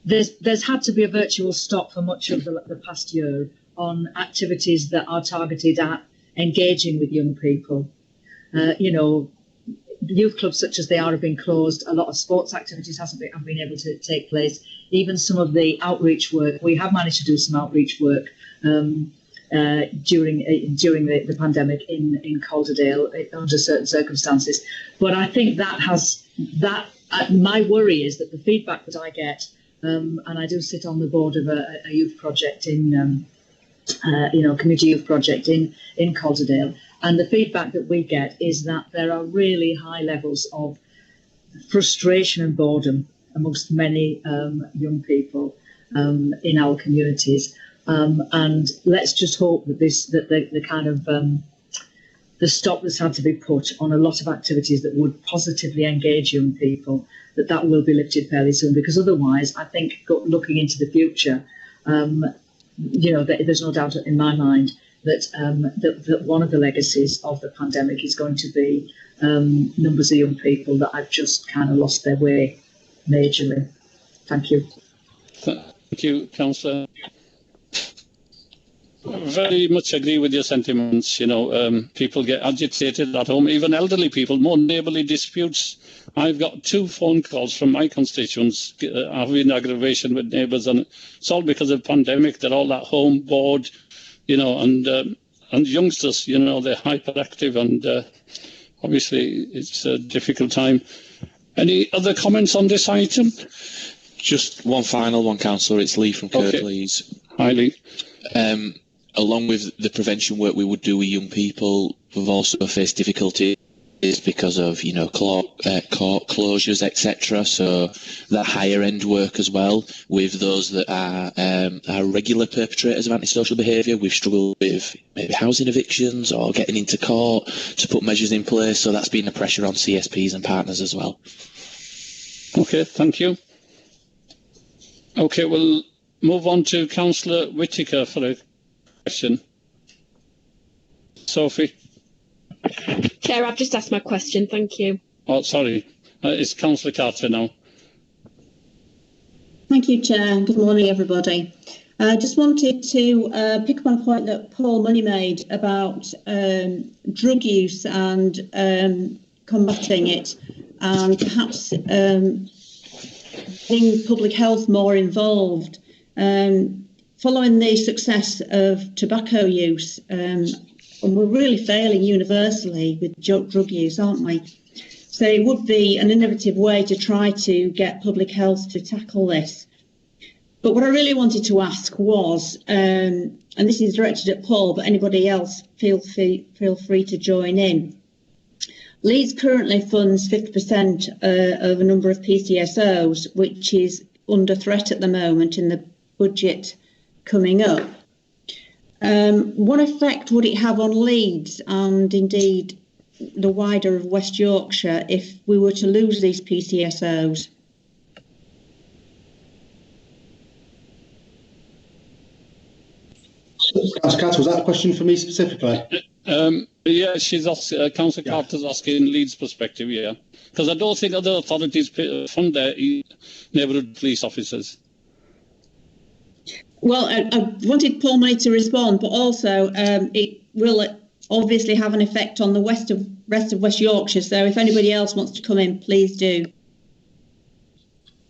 there's had to be a virtual stop for much of the past year on activities that are targeted at engaging with young people. Youth clubs such as they are have been closed. A lot of sports activities have been able to take place. Even some of the outreach work, we have managed to do some outreach work during the pandemic in Calderdale under certain circumstances. But I think my worry is that the feedback that I get, and I do sit on the board of a youth project in community youth project in Calderdale. And the feedback that we get is that there are really high levels of frustration and boredom amongst many young people in our communities. And let's just hope that the kind of the stop that's had to be put on a lot of activities that would positively engage young people, that will be lifted fairly soon. Because otherwise, I think looking into the future, there's no doubt in my mind that one of the legacies of the pandemic is going to be numbers of young people that have just kind of lost their way majorly. Thank you. Thank you, Councillor. Very much agree with your sentiments. People get agitated at home, even elderly people, more neighbourly disputes. I've got 2 phone calls from my constituents having aggravation with neighbours, and it's all because of the pandemic. They're all at home, bored, and youngsters, they're hyperactive, and obviously it's a difficult time. Any other comments on this item? Just one final one, Councillor. It's Lee from Kirklees. Hi, Lee. Along with the prevention work we would do with young people, we've also faced difficulty because of court closures, etc. So that higher end work as well with those that are regular perpetrators of antisocial behaviour. We've struggled with maybe housing evictions or getting into court to put measures in place. So that's been a pressure on CSPs and partners as well. Okay, thank you. Okay, we'll move on to Councillor Whittaker for a question. Sophie. Chair, I've just asked my question. Thank you. Oh, sorry. It's Councillor Carter now. Thank you, Chair. Good morning, everybody. I just wanted to pick up on a point that Paul Money made about drug use and combating it, and perhaps getting public health more involved. Following the success of tobacco use, and we're really failing universally with drug use, aren't we? So it would be an innovative way to try to get public health to tackle this. But what I really wanted to ask was, and this is directed at Paul, but anybody else feel free to join in. Leeds currently funds 50% of a number of PCSOs, which is under threat at the moment in the budget coming up. What effect would it have on Leeds and indeed the wider of West Yorkshire if we were to lose these PCSOs? Councillor Carter, was that a question for me specifically? Yeah, Councillor Carter's asking Leeds' perspective, yeah. Because I don't think other authorities fund their neighbourhood police officers. Well, I wanted Paul Money to respond, but also it will obviously have an effect on the rest of West Yorkshire. So if anybody else wants to come in, please do.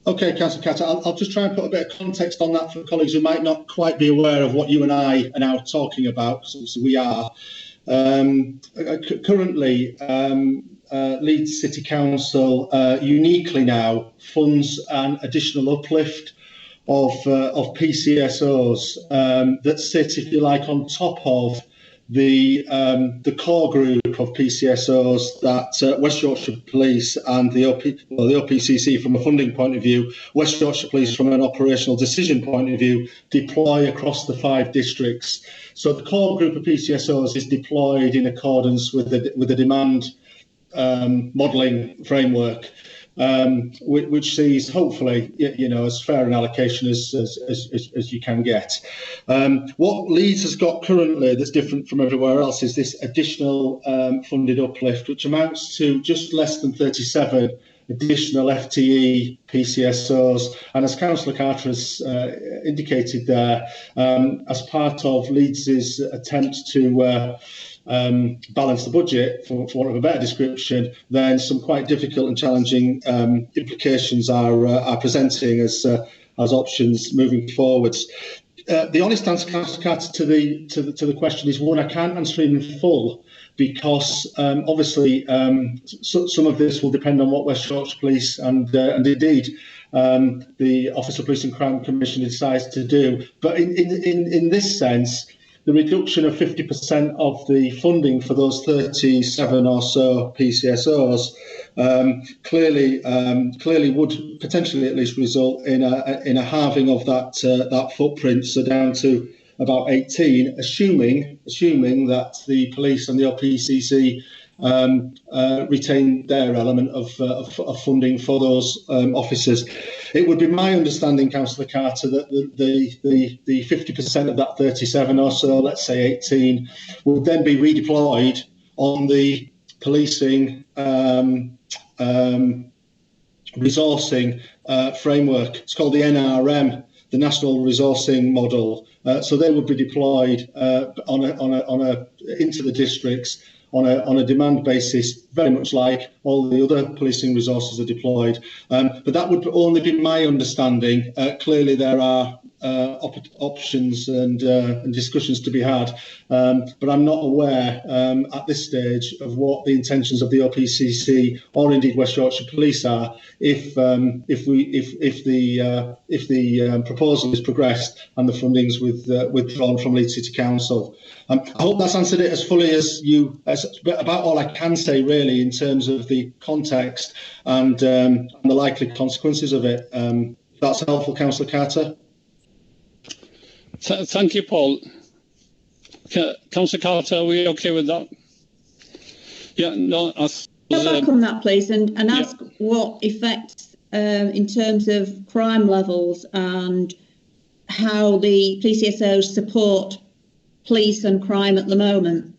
Okay, Councillor Carter, I'll just try and put a bit of context on that for colleagues who might not quite be aware of what you and I are now talking about. So we are. Currently, Leeds City Council uniquely now funds an additional uplift of PCSOs that sit, if you like, on top of the core group of PCSOs that West Yorkshire Police and the OPCC from a funding point of view, West Yorkshire Police from an operational decision point of view, deploy across the 5 districts. So the core group of PCSOs is deployed in accordance with the demand modelling framework, which sees hopefully, as fair an allocation as you can get. What Leeds has got currently that's different from everywhere else is this additional funded uplift, which amounts to just less than 37 additional FTE PCSOs. And as Councillor Carter has indicated there, as part of Leeds's attempt to balance the budget, for want of a better description, then some quite difficult and challenging implications are presenting as options moving forwards. The honest answer, Councillor Carter, to the question is one I can't answer in full, because obviously some of this will depend on what West Yorkshire Police and indeed the Office of Police and Crime Commission decides to do. But in this sense, the reduction of 50% of the funding for those 37 or so PCSOs clearly would potentially at least result in a halving of that footprint, so down to about 18, assuming that the police and the OPCC retain their element of funding for those officers. It would be my understanding, Councillor Carter, that the 50% of that 37 or so, let's say 18, would then be redeployed on the policing resourcing framework. It's called the NRM, the National Resourcing Model. So they would be deployed into the districts on a demand basis, very much like all the other policing resources are deployed. But that would only be my understanding. Clearly, there are options and discussions to be had, but I'm not aware at this stage of what the intentions of the OPCC or indeed West Yorkshire Police are if the proposal is progressed and the funding's withdrawn from Leeds City Council. I hope that's answered it as fully as about all I can say really in terms of the context and the likely consequences of it. That's helpful, Councillor Carter. Thank you, Paul. Councillor Carter, are we okay with that? Yeah, no. Go back on that, please, and ask what effects in terms of crime levels and how the PCSOs support police and crime at the moment.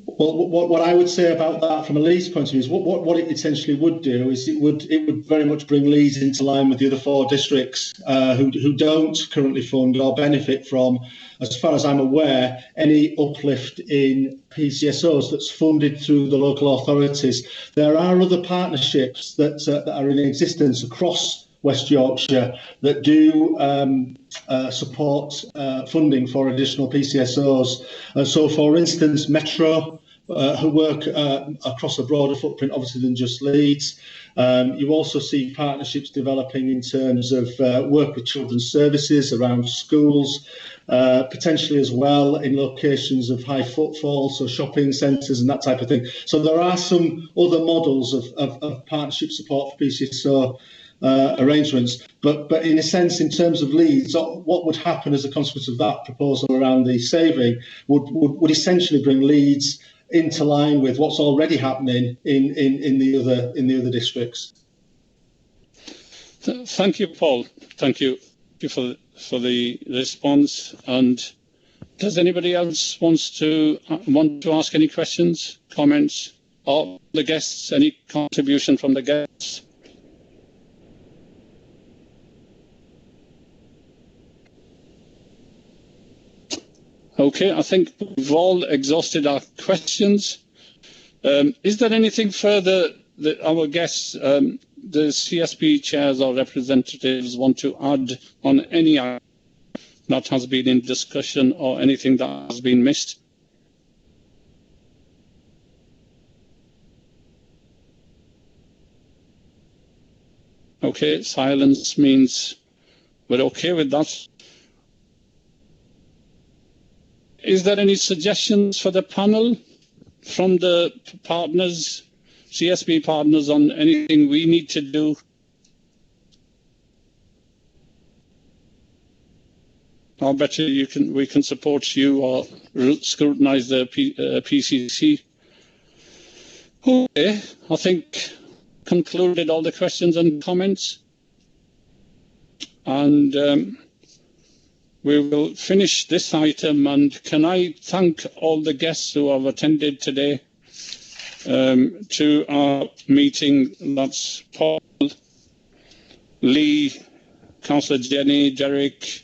Well, what I would say about that from a Leeds point of view is what it essentially would do is it would very much bring Leeds into line with the other 4 districts who don't currently fund or benefit from, as far as I'm aware, any uplift in PCSOs that's funded through the local authorities. There are other partnerships that are in existence across West Yorkshire that do support funding for additional PCSOs. So, for instance, Metro, who work across a broader footprint, obviously, than just Leeds. You also see partnerships developing in terms of work with children's services around schools, potentially as well in locations of high footfall, so shopping centres and that type of thing. So there are some other models of partnership support for PCSO arrangements, but in a sense, in terms of Leeds, what would happen as a consequence of that proposal around the saving would essentially bring Leeds into line with what's already happening in the other districts. Thank you, Paul. Thank you for the response. And does anybody else want to ask any questions, comments, or the guests? Any contribution from the guests? Okay, I think we've all exhausted our questions. Is there anything further that our guests, the CSP chairs or representatives, want to add on any item that has been in discussion or anything that has been missed? Okay, silence means we're okay with that. Is there any suggestions for the panel from the partners, CSP partners, on anything we need to do? Or better, we can support you or scrutinise the PCC. Okay, I think concluded all the questions and comments, and we will finish this item. And can I thank all the guests who have attended today to our meeting? That's Paul, Lee, Councillor Jenny, Derek,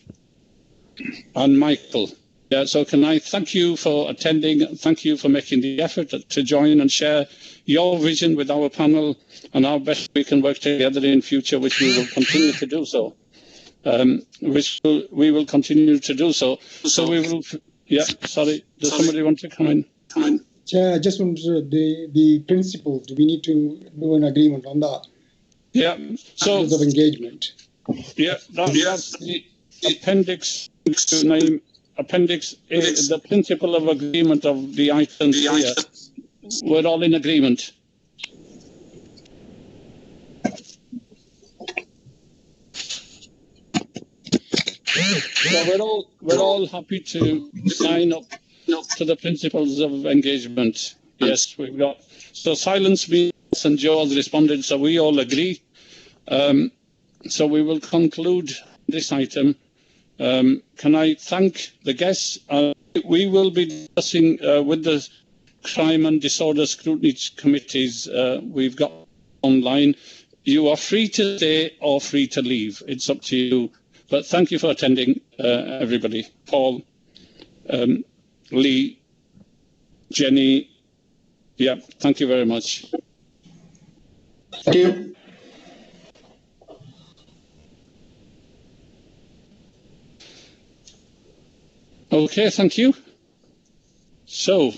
and Michael. Yeah, so can I thank you for attending? Thank you for making the effort to join and share your vision with our panel, and how best we can work together in future, which we will continue to do so. We will continue to do so. So we will. Yeah, sorry. Does somebody want to come in? Chair, I just want to the principle. Do we need to do an agreement on that? Yeah. So of engagement. Yeah, that's the appendix to name. Appendix A, the principle of agreement of the items here. We're all in agreement. So we're all happy to sign up to the principles of engagement. Yes, we've got. So silence means, and Joe has responded, so we all agree. So we will conclude this item. Can I thank the guests? We will be discussing with the Crime and Disorder Scrutiny Committees we've got online. You are free to stay or free to leave. It's up to you. But thank you for attending, everybody. Paul, Lee, Jenny. Yeah, thank you very much. Thank you. Okay, thank you. So,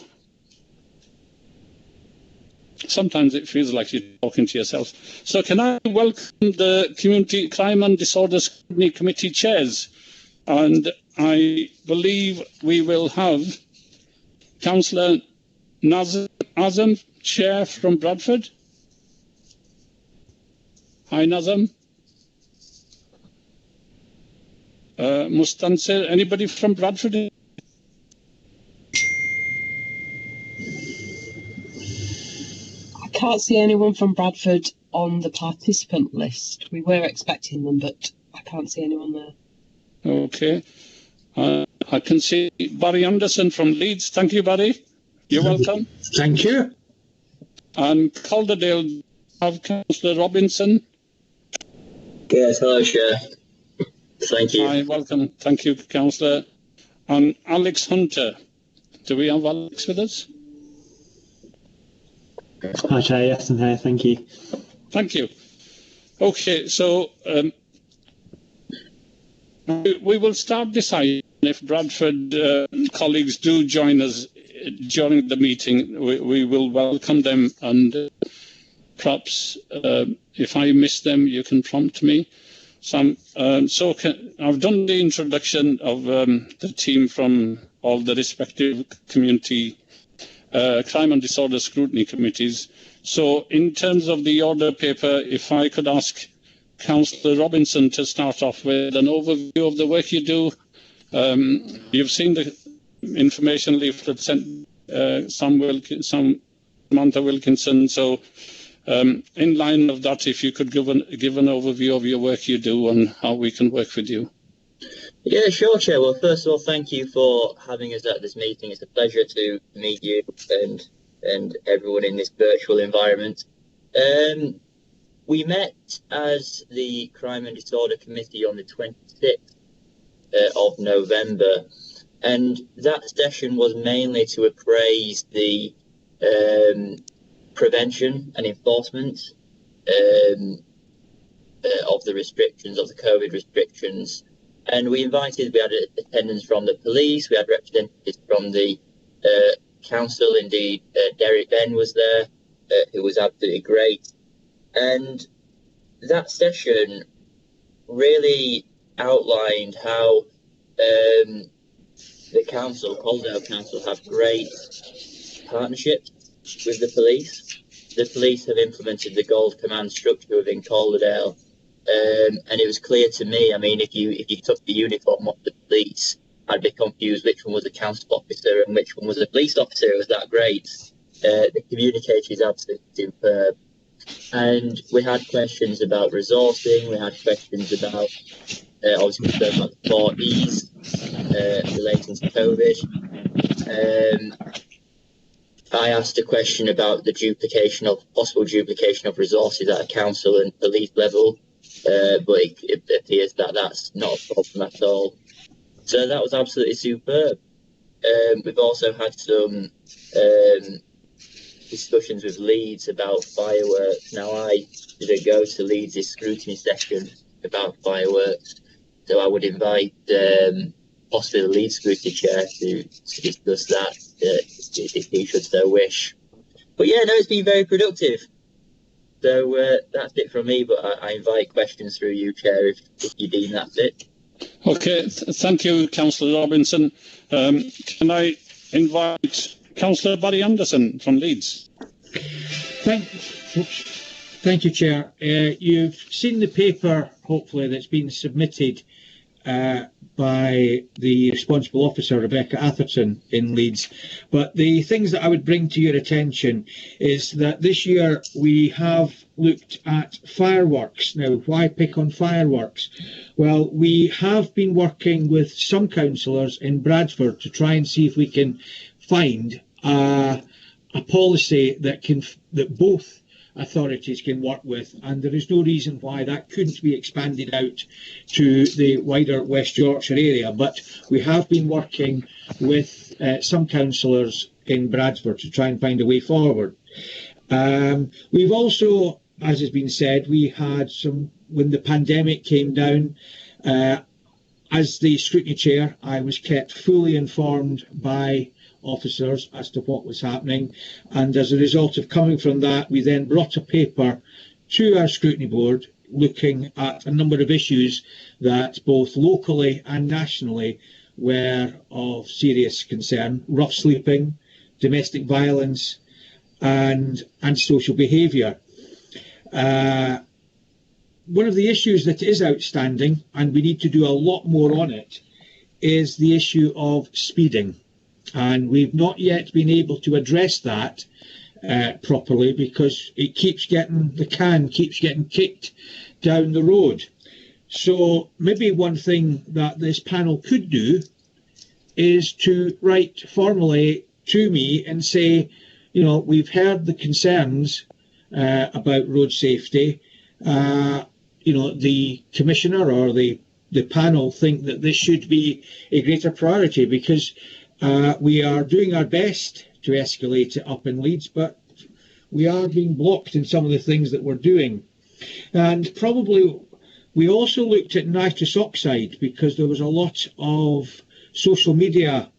sometimes it feels like you're talking to yourself. So can I welcome the Community Crime and Disorder Scrutiny Committee chairs? And I believe we will have Councillor Nazim Azam, Chair from Bradford. Hi, Nazim. Mustansir, anybody from Bradford? I can't see anyone from Bradford on the participant list. We were expecting them, but I can't see anyone there. Okay. I can see Barry Anderson from Leeds. Thank you, Barry. You're welcome. Thank you. And Calderdale, have Councillor Robinson. Yes, hello, Chair. Thank you. Hi, welcome. Thank you, Councillor. And Alex Hunter. Do we have Alex with us? Hi, Chair. Yes, I'm here. Thank you. Thank you. Okay, so we will start deciding if Bradford colleagues do join us during the meeting. We will welcome them, and perhaps if I miss them, you can prompt me. I've done the introduction of the team from all the respective community crime and disorder scrutiny committees. So in terms of the order paper, if I could ask Councillor Robinson to start off with an overview of the work you do. You've seen the information leaflet sent Samantha Wilkinson. So in line of that, if you could give an overview of your work you do and how we can work with you. Yeah, sure, Chair. Well, first of all, thank you for having us at this meeting. It's a pleasure to meet you and everyone in this virtual environment. We met as the Crime and Disorder Committee on the 26th of November, and that session was mainly to appraise the prevention and enforcement of the restrictions, of the COVID restrictions. And we had attendance from the police, we had representatives from the council, indeed Derek Ben was there, who was absolutely great. And that session really outlined how the council, Calderdale Council, have great partnerships with the police. The police have implemented the Gold Command structure within Calderdale, and it was clear to me, I mean, if you took the uniform off the police, I'd be confused which one was a council officer and which one was a police officer. It was that great. The communication is absolutely superb. And we had questions about resourcing, we had questions about, obviously, about the 4 E's relating to COVID. I asked a question about the possible duplication of resources at a council and police level, but it appears that that's not a problem at all. So that was absolutely superb. We've also had some discussions with Leeds about fireworks. Now, I did a go to Leeds' scrutiny session about fireworks, so I would invite possibly the Leeds scrutiny chair to discuss that if he should so wish. But yeah, no, it's been very productive. So that's it from me, but I invite questions through you, Chair, if you deem that's it. Okay, thank you, Councillor Robinson. Can I invite Councillor Barry Anderson from Leeds? Thank you, Chair. You've seen the paper, hopefully, that's been submitted by the responsible officer, Rebecca Atherton, in Leeds. But the things that I would bring to your attention is that this year we have looked at fireworks. Now, why pick on fireworks? Well, we have been working with some councillors in Bradford to try and see if we can find a policy that both authorities can work with, and there is no reason why that couldn't be expanded out to the wider West Yorkshire area. But we have been working with some councillors in Bradford to try and find a way forward. We've also, as has been said, we had when the pandemic came down, as the scrutiny chair, I was kept fully informed by officers as to what was happening, and as a result of coming from that, we then brought a paper to our scrutiny board looking at a number of issues that both locally and nationally were of serious concern: rough sleeping, domestic violence, and antisocial behaviour. One of the issues that is outstanding, and we need to do a lot more on it, is the issue of speeding. And we've not yet been able to address that properly, because it the can keeps getting kicked down the road. So maybe one thing that this panel could do is to write formally to me and say, you know, we've heard the concerns about road safety. You know, the commissioner or the panel think that this should be a greater priority, because we are doing our best to escalate it up in Leeds, but we are being blocked in some of the things that we're doing. And probably we also looked at nitrous oxide, because there was a lot of social media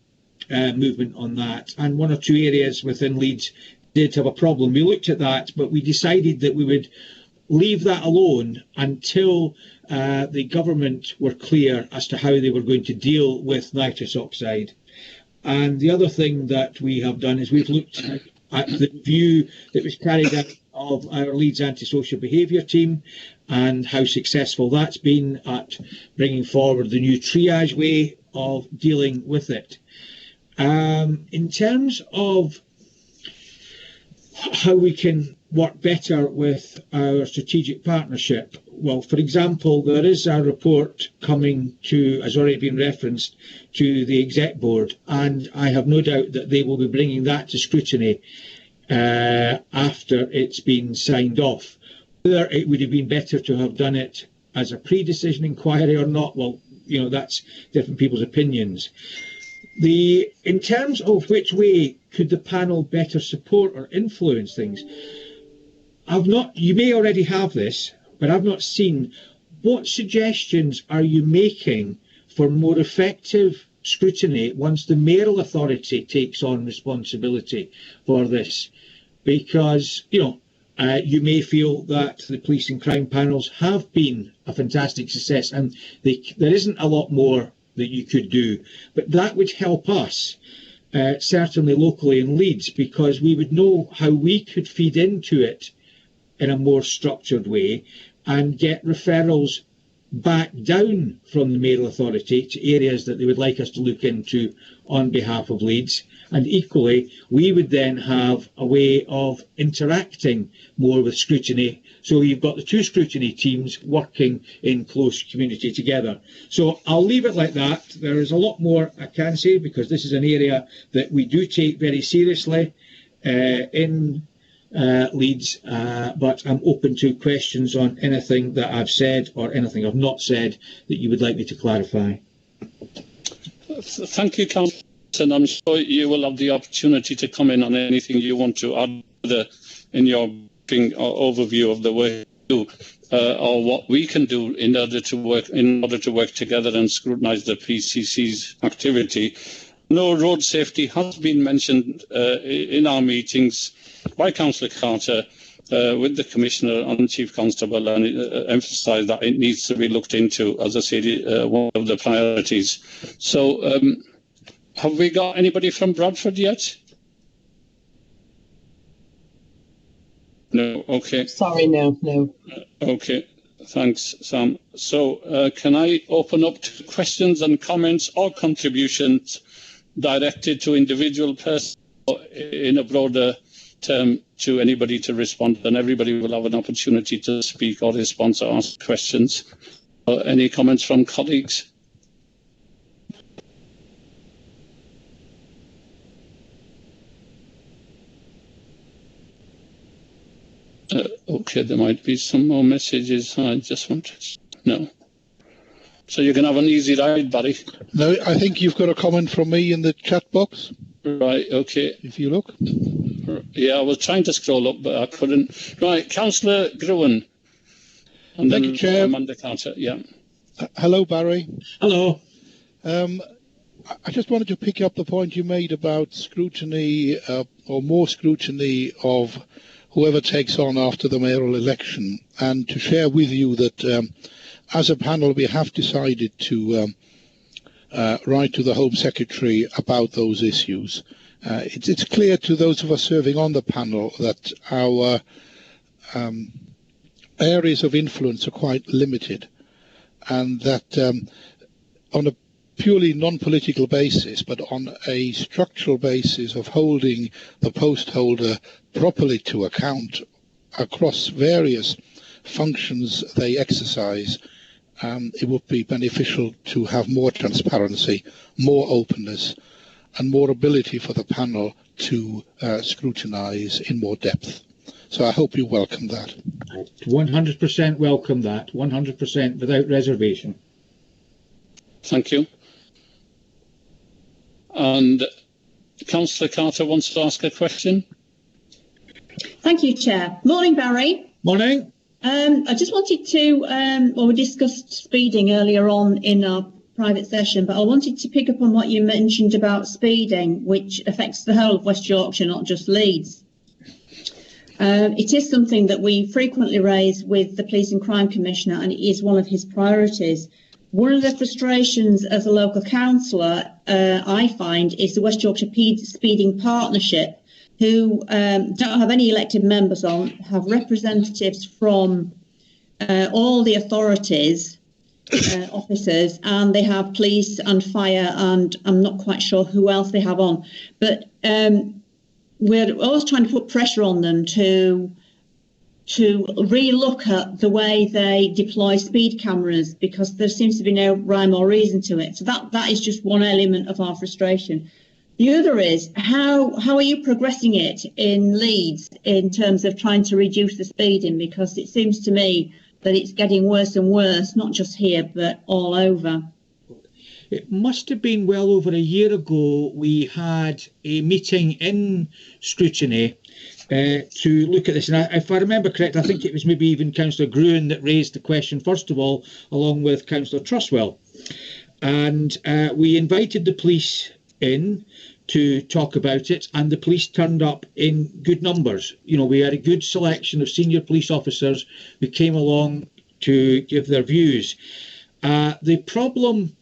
movement on that, and one or two areas within Leeds did have a problem. We looked at that, but we decided that we would leave that alone until the government were clear as to how they were going to deal with nitrous oxide. And the other thing that we have done is we've looked at the review that was carried out of our Leeds antisocial behaviour team and how successful that's been at bringing forward the new triage way of dealing with it. In terms of how we can work better with our strategic partnership, well, for example, there is a report coming to, as already been referenced, to the exec board, and I have no doubt that they will be bringing that to scrutiny after it's been signed off. Whether it would have been better to have done it as a pre-decision inquiry or not, well, you know, that's different people's opinions. In terms of which way could the panel better support or influence things, you may already have this, but I've not seen. What suggestions are you making for more effective scrutiny once the mayoral authority takes on responsibility for this? Because, you know, you may feel that the police and crime panels have been a fantastic success, and there isn't a lot more that you could do, but that would help us, certainly locally in Leeds, because we would know how we could feed into it in a more structured way and get referrals back down from the mayoral authority to areas that they would like us to look into on behalf of Leeds. And equally, we would then have a way of interacting more with scrutiny. So you've got the two scrutiny teams working in close community together. So I'll leave it like that. There is a lot more I can say, because this is an area that we do take very seriously in Leeds, but I'm open to questions on anything that I've said or anything I've not said that you would like me to clarify. Thank you, Councillor. And I'm sure you will have the opportunity to comment on anything you want to add in your overview of the work we do, or what we can do in order to work together and scrutinise the PCC's activity. No, road safety has been mentioned in our meetings by Councillor Carter with the Commissioner and Chief Constable, and emphasised that it needs to be looked into, as I said, one of the priorities. So have we got anybody from Bradford yet? No, okay. Sorry, no. Okay, thanks, Sam. So can I open up to questions and comments or contributions directed to individual persons or in a broader term to anybody to respond, and everybody will have an opportunity to speak or respond or ask questions. Any comments from colleagues? Okay, there might be some more messages. I just want to... No. So you can have an easy ride, Barry. No, I think you've got a comment from me in the chat box. Right, okay. If you look. Yeah, I was trying to scroll up, but I couldn't. Right, Councillor Gruen. And Thank then you, Chair. Amanda Carter, yeah. Hello, Barry. Hello. I just wanted to pick up the point you made about scrutiny or more scrutiny of whoever takes on after the mayoral election, and to share with you that as a panel we have decided to write to the Home Secretary about those issues. It's clear to those of us serving on the panel that our areas of influence are quite limited, and that on a purely non-political basis, but on a structural basis of holding the post holder properly to account across various functions they exercise, it would be beneficial to have more transparency, more openness, and more ability for the panel to scrutinise in more depth. So I hope you welcome that. 100% welcome that, 100% without reservation. Thank you. And Councillor Carter wants to ask a question. Thank you, Chair. Morning, Barry. Morning. I just wanted to, we discussed speeding earlier on in our private session, but I wanted to pick up on what you mentioned about speeding, which affects the whole of West Yorkshire, not just Leeds. It is something that we frequently raise with the Police and Crime Commissioner, and it is one of his priorities. One of the frustrations as a local councillor, I find, is the West Yorkshire Speeding Partnership, who don't have any elected members on, have representatives from all the authorities, officers, and they have police and fire, and I'm not quite sure who else they have on. But we're always trying to put pressure on them to re-look at the way they deploy speed cameras, because there seems to be no rhyme or reason to it. So that is just one element of our frustration. The other is, how are you progressing it in Leeds in terms of trying to reduce the speeding? Because it seems to me that it's getting worse and worse, not just here, but all over. It must have been well over a year ago we had a meeting in Scrutiny to look at this, and if I remember correct, I think it was maybe even Councillor Gruen that raised the question first of all, along with Councillor Truswell, and we invited the police in to talk about it, and the police turned up in good numbers. You know, we had a good selection of senior police officers who came along to give their views. The problem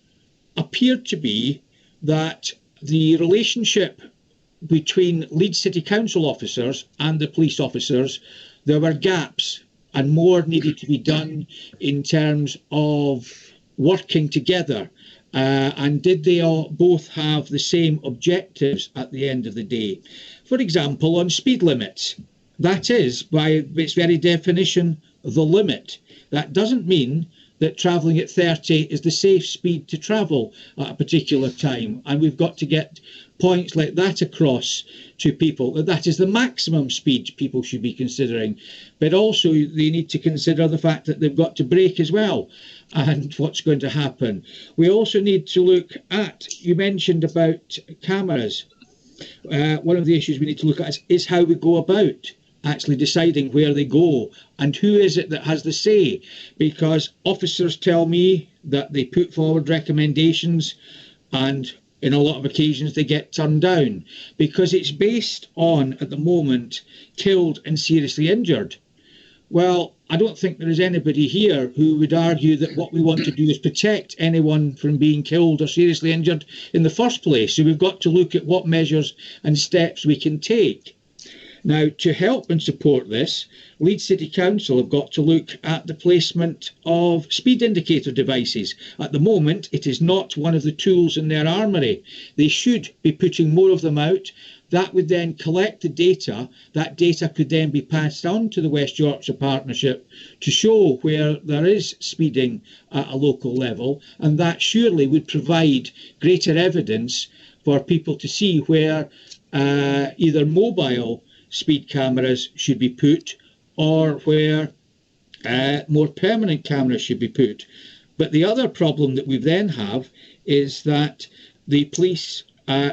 appeared to be that the relationship between Leeds City Council officers and the police officers, there were gaps, and more needed to be done in terms of working together. And did they all both have the same objectives at the end of the day? For example, on speed limits, that is, by its very definition, the limit. That doesn't mean that travelling at 30 is the safe speed to travel at a particular time, and we've got to get points like that across to people, that is the maximum speed people should be considering. But also they need to consider the fact that they've got to brake as well, and what's going to happen. We also need to look at, you mentioned about cameras, one of the issues we need to look at is how we go about actually deciding where they go, and who is it that has the say, because officers tell me that they put forward recommendations and in a lot of occasions they get turned down because it's based on, at the moment, killed and seriously injured. Well, I don't think there is anybody here who would argue that what we want to do is protect anyone from being killed or seriously injured in the first place. So we've got to look at what measures and steps we can take. Now, to help and support this, Leeds City Council have got to look at the placement of speed indicator devices. At the moment, it is not one of the tools in their armoury. They should be putting more of them out. That would then collect the data. That data could then be passed on to the West Yorkshire Partnership to show where there is speeding at a local level, and that surely would provide greater evidence for people to see where either mobile speed cameras should be put or where more permanent cameras should be put. But the other problem that we then have is that the police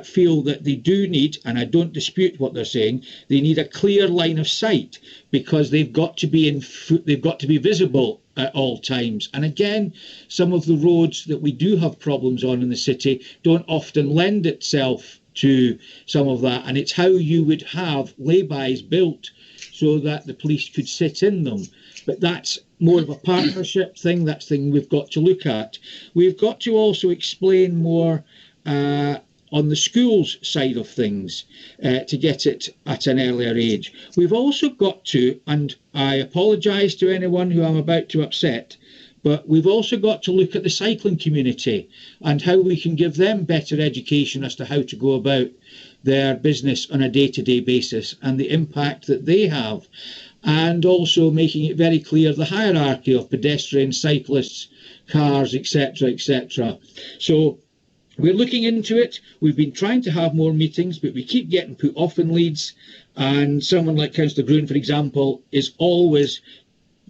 feel that they do need, and I don't dispute what they're saying, they need a clear line of sight because they've got to be visible at all times. And again, some of the roads that we do have problems on in the city don't often lend itself to some of that. And it's how you would have lay-bys built so that the police could sit in them. But that's more of a partnership thing. That's the thing we've got to look at. We've got to also explain more on the schools side of things to get it at an earlier age. We've also got to, and I apologise to anyone who I'm about to upset, but we've also got to look at the cycling community and how we can give them better education as to how to go about their business on a day-to-day basis and the impact that they have, and also making it very clear the hierarchy of pedestrians, cyclists, cars, etc., etc. So we're looking into it. We've been trying to have more meetings, but we keep getting put off in leads. And someone like Councillor Gruen, for example, is always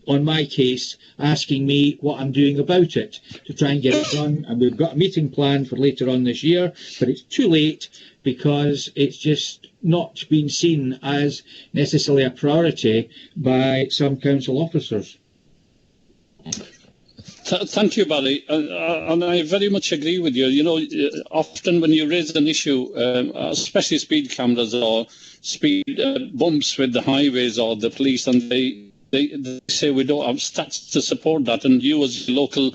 on my case asking me what I'm doing about it to try and get it done. And we've got a meeting planned for later on this year, but it's too late because it's just not been seen as necessarily a priority by some council officers. Thank you, Barry. And I very much agree with you. You know, often when you raise an issue, especially speed cameras or speed bumps with the highways or the police, and they say we don't have stats to support that, and you as local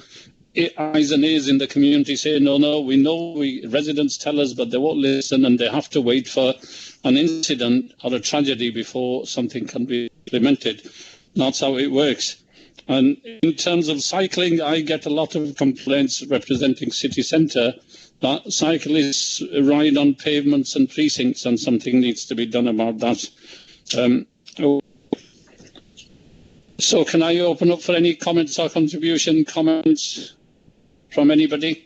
eyes and ears in the community say, no, we know, residents tell us, but they won't listen, and they have to wait for an incident or a tragedy before something can be implemented. That's how it works. And in terms of cycling, I get a lot of complaints representing city centre that cyclists ride on pavements and precincts, and something needs to be done about that. So can I open up for any comments or comments from anybody?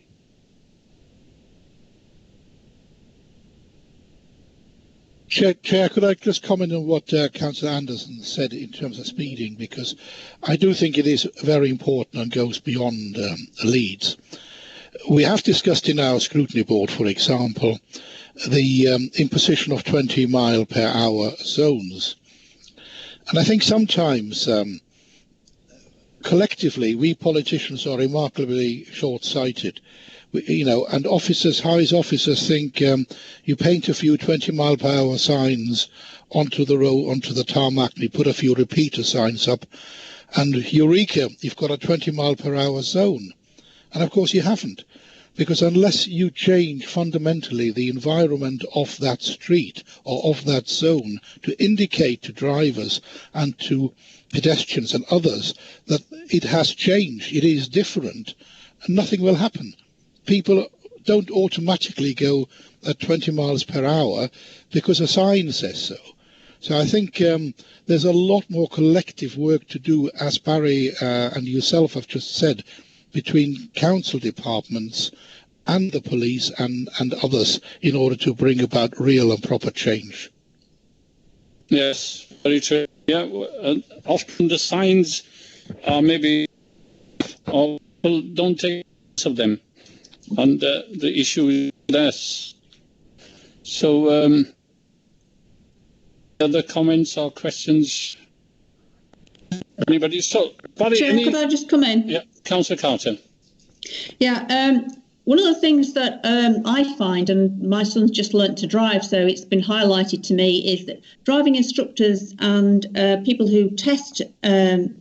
Chair, could I just comment on what Councillor Anderson said in terms of speeding, because I do think it is very important and goes beyond Leeds. We have discussed in our scrutiny board, for example, the imposition of 20-mile-per-hour zones. And I think sometimes, collectively, we politicians are remarkably short-sighted. And officers, highest officers think you paint a few 20-mile-per-hour signs onto the road, onto the tarmac, and you put a few repeater signs up, and eureka, you've got a 20-mile-per-hour zone. And of course you haven't, because unless you change fundamentally the environment of that street or of that zone to indicate to drivers and to pedestrians and others that it has changed, it is different, nothing will happen. People don't automatically go at 20 miles per hour because a sign says so. So I think there's a lot more collective work to do, as Barry and yourself have just said, between council departments and the police and others in order to bring about real and proper change. Yes, very true. Yeah, often the signs are maybe, or people don't take use of them. And the issue is less. So, other comments or questions? Anybody? So, Barry, Chair, could I just come in? Yeah, Councillor Carter. Yeah, one of the things that I find, and my son's just learnt to drive, so it's been highlighted to me, is that driving instructors and people who test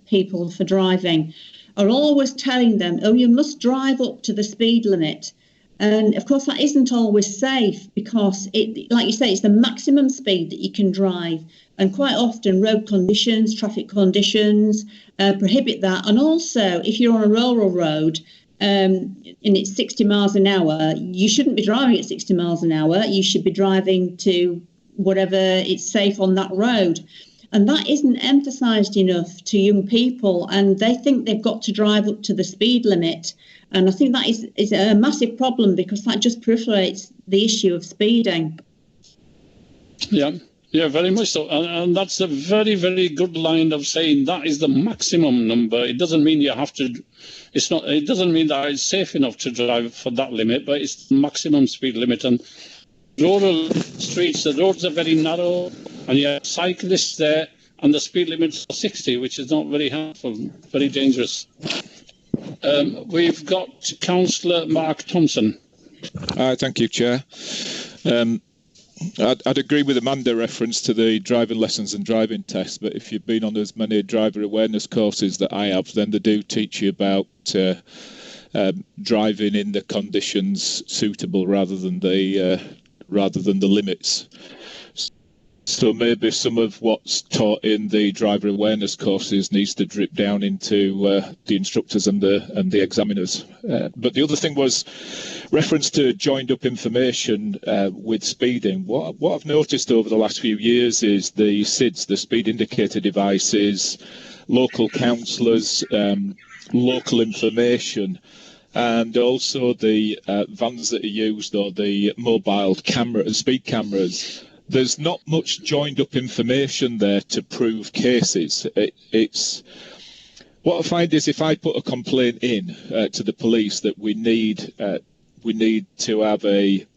people for driving are always telling them, oh, you must drive up to the speed limit. And of course, that isn't always safe because, like you say, it's the maximum speed that you can drive. And quite often road conditions, traffic conditions prohibit that. And also, if you're on a rural road and it's 60 miles an hour, you shouldn't be driving at 60 miles an hour. You should be driving to whatever it's safe on that road. And that isn't emphasised enough to young people, and they think they've got to drive up to the speed limit. And I think that is a massive problem because that just proliferates the issue of speeding. Yeah, very much so. And that's a very, very good line of saying that is the maximum number. It doesn't mean you have to, it doesn't mean that it's safe enough to drive for that limit, but it's the maximum speed limit. And rural streets, the roads are very narrow, and you have cyclists there, and the speed limit's 60, which is not very helpful, very dangerous. We've got Councillor Mark Thompson. Thank you, Chair. I'd agree with Amanda reference to the driving lessons and driving tests, but if you've been on as many driver awareness courses that I have, then they do teach you about driving in the conditions suitable rather than the limits. So maybe some of what's taught in the driver awareness courses needs to drip down into the instructors and the examiners. But the other thing was reference to joined up information with speeding. What I've noticed over the last few years is the SIDS, the speed indicator devices, local councillors, local information, and also the vans that are used, or the mobile camera, speed cameras. There's not much joined up information there to prove cases. It's what I find is if I put a complaint in to the police that we need to have a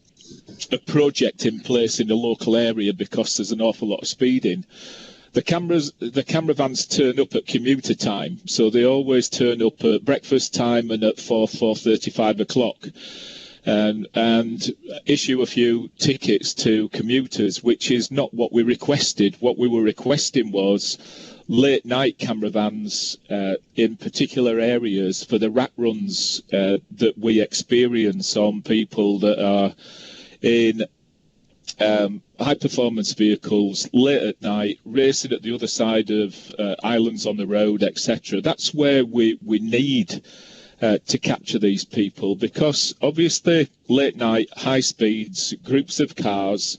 project in place in the local area because there's an awful lot of speeding. The camera vans turn up at commuter time, so they always turn up at breakfast time and at 4:35 o'clock. And issue a few tickets to commuters, which is not what we requested. What we were requesting was late night camera vans in particular areas for the rat runs that we experience on people that are in high performance vehicles late at night, racing at the other side of islands on the road, etc. That's where we need to capture these people, because obviously late night, high speeds, groups of cars,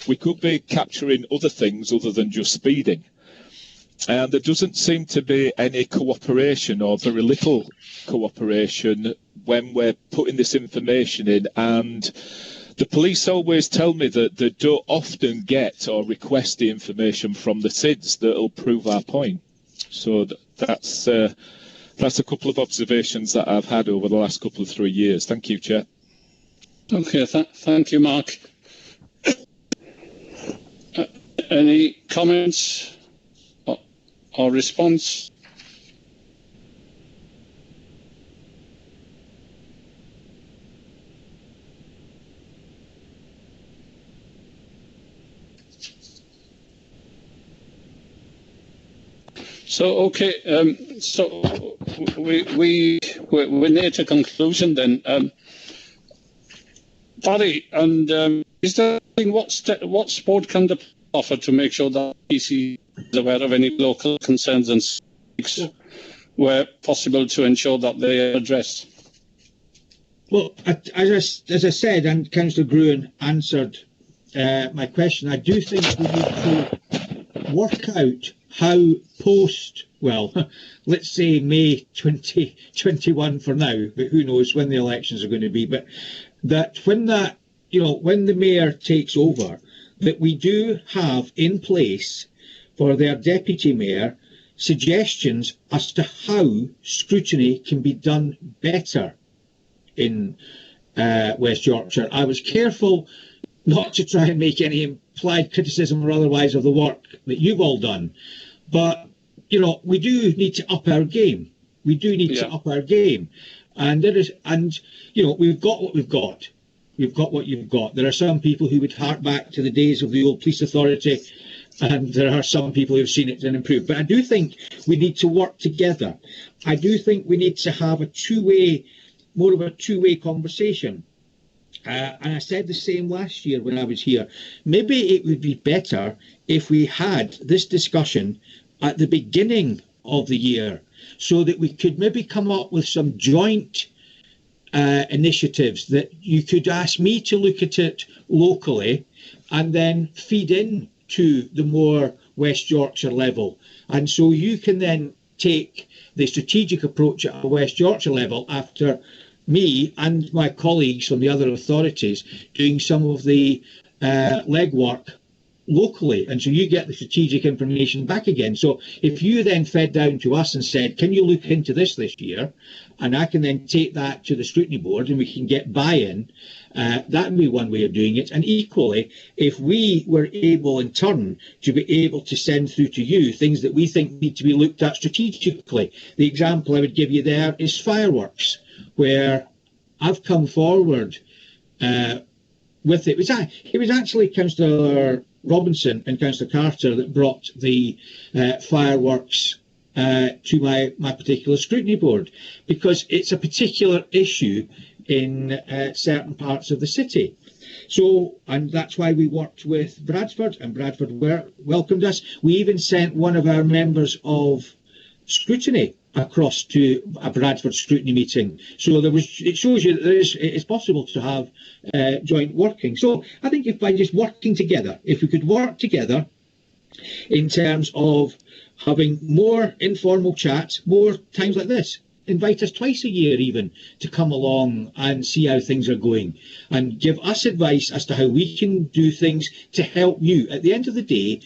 we could be capturing other things other than just speeding. And there doesn't seem to be any cooperation, or very little cooperation, when we're putting this information in. And the police always tell me that they don't often get or request the information from the SIDS that'll prove our point. So that's a couple of observations that I've had over the last couple of 3 years. Thank you, Chair. Okay, thank you, Mark. Any comments or response? So okay, so we're near to conclusion then. Barry, and is there what support can the offer to make sure that PC is aware of any local concerns and where possible to ensure that they are addressed? Well, as I said, and Councillor Gruen answered my question, I do think we need to work out how let's say May 2021 for now, but who knows when the elections are going to be, but that when the mayor takes over, that we do have in place for their deputy mayor suggestions as to how scrutiny can be done better in West Yorkshire. I was careful not to try and make any implied criticism or otherwise of the work that you've all done, but we do need to up our game. We do need to up our game, and we've got what we've got. You've got what you've got. There are some people who would hark back to the days of the old police authority, and there are some people who've seen it and improved. But I do think we need to work together. I do think we need to have more of a two-way conversation. And I said the same last year when I was here. Maybe it would be better if we had this discussion at the beginning of the year, so that we could maybe come up with some joint initiatives that you could ask me to look at it locally and then feed in to the more West Yorkshire level. And so you can then take the strategic approach at a West Yorkshire level after me and my colleagues from the other authorities doing some of the legwork locally, and so you get the strategic information back again. So if you then fed down to us and said, can you look into this year, and I can then take that to the scrutiny board and we can get buy-in, That would be one way of doing it. And equally, if we were able in turn to be able to send through to you things that we think need to be looked at strategically. The example I would give you there is fireworks, where I've come forward with it. It was actually Councillor Robinson and Councillor Carter that brought the fireworks to my particular scrutiny board, because it's a particular issue in certain parts of the city. So, and that's why we worked with Bradford, and Bradford welcomed us. We even sent one of our members of scrutiny across to a Bradford scrutiny meeting. So it shows you that it's possible to have joint working. So I think if by just working together, if we could work together in terms of having more informal chats, more times like this, invite us twice a year even to come along and see how things are going and give us advice as to how we can do things to help you. At the end of the day,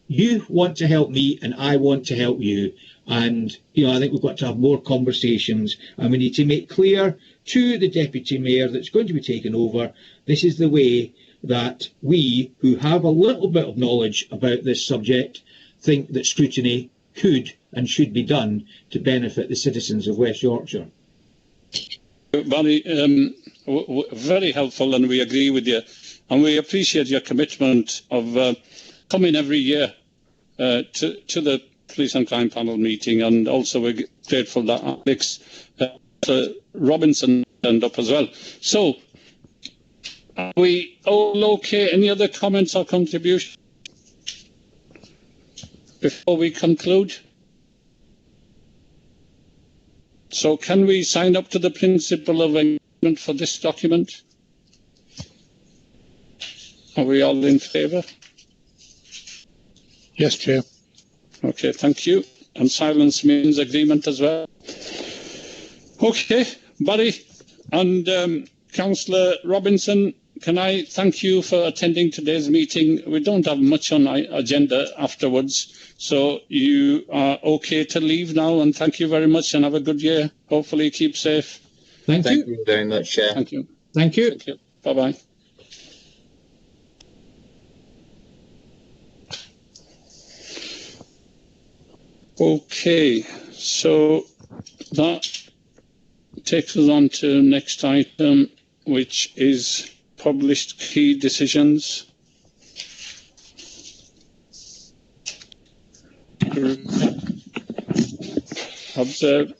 you want to help me and I want to help you. And, I think we've got to have more conversations, and we need to make clear to the Deputy Mayor that's going to be taken over, this is the way that we, who have a little bit of knowledge about this subject, think that scrutiny could and should be done to benefit the citizens of West Yorkshire. Barry, very helpful, and we agree with you. And we appreciate your commitment of coming every year to the Police and Crime Panel meeting, and also we're grateful that Alex Robinson turned up as well. So, are we all okay? Any other comments or contributions before we conclude? So, can we sign up to the principle of agreement for this document? Are we all in favour? Yes, Chair. Okay, thank you. And silence means agreement as well. Okay, Barry and Councillor Robinson, can I thank you for attending today's meeting? We don't have much on our agenda afterwards, so you are okay to leave now, and thank you very much and have a good year. Hopefully keep safe. Thank you. Thank you very much, Chair. Thank you. Thank you. Thank you. Bye-bye. Okay, so that takes us on to next item, which is published key decisions. Observe.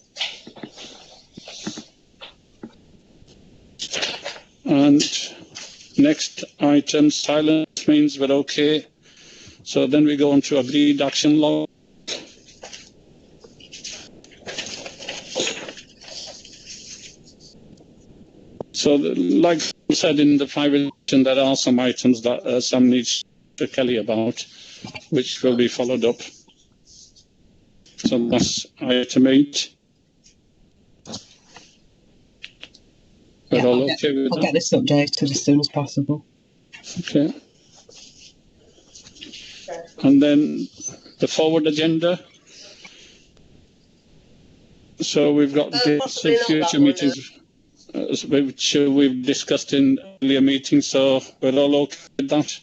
And next item, silence means we're okay. So then we go on to agreed action law. So, like I said in the private, there are some items that Sam needs to Kelly about, which will be followed up. So that's item 8. Yeah, all okay with I'll that? get this updated as soon as possible. Okay. And then the forward agenda. So we've got dates of future meetings, which we've discussed in earlier meetings, so we're all okay with that?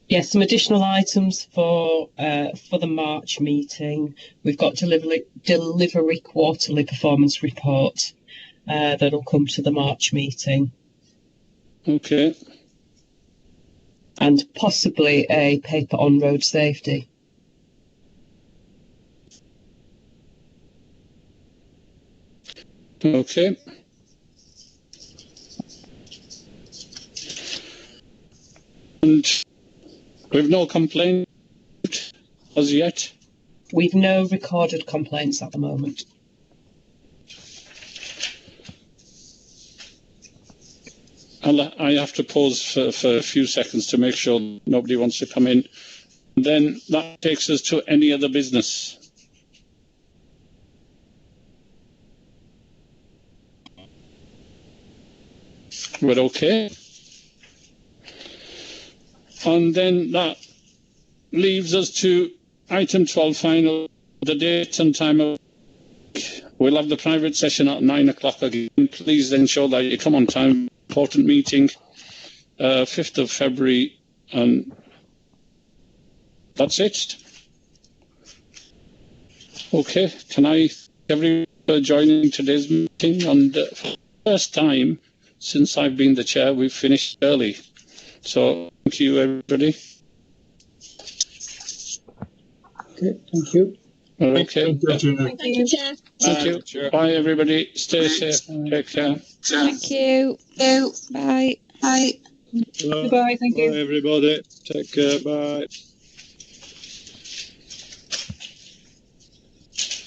Yes, some additional items for the March meeting. We've got delivery quarterly performance report that'll come to the March meeting. Okay. And possibly a paper on road safety. Okay. And we've no complaint as yet? We've no recorded complaints at the moment. I have to pause for a few seconds to make sure nobody wants to come in. Then that takes us to any other business. We're okay. And then that leaves us to item 12, final, the date and time of We'll have the private session at 9 o'clock again. Please ensure that you come on time. Important meeting, 5th of February, and that's it. Okay, can I thank everyone for joining today's meeting? And for the first time since I've been the chair, we've finished early. So thank you, everybody. Okay, thank you. Okay. Thank you, Chair. Thank you. Bye, everybody. Stay safe. Take care. Thank you. Bye. Bye. Goodbye. Thank you. Bye, everybody. Take care. Bye.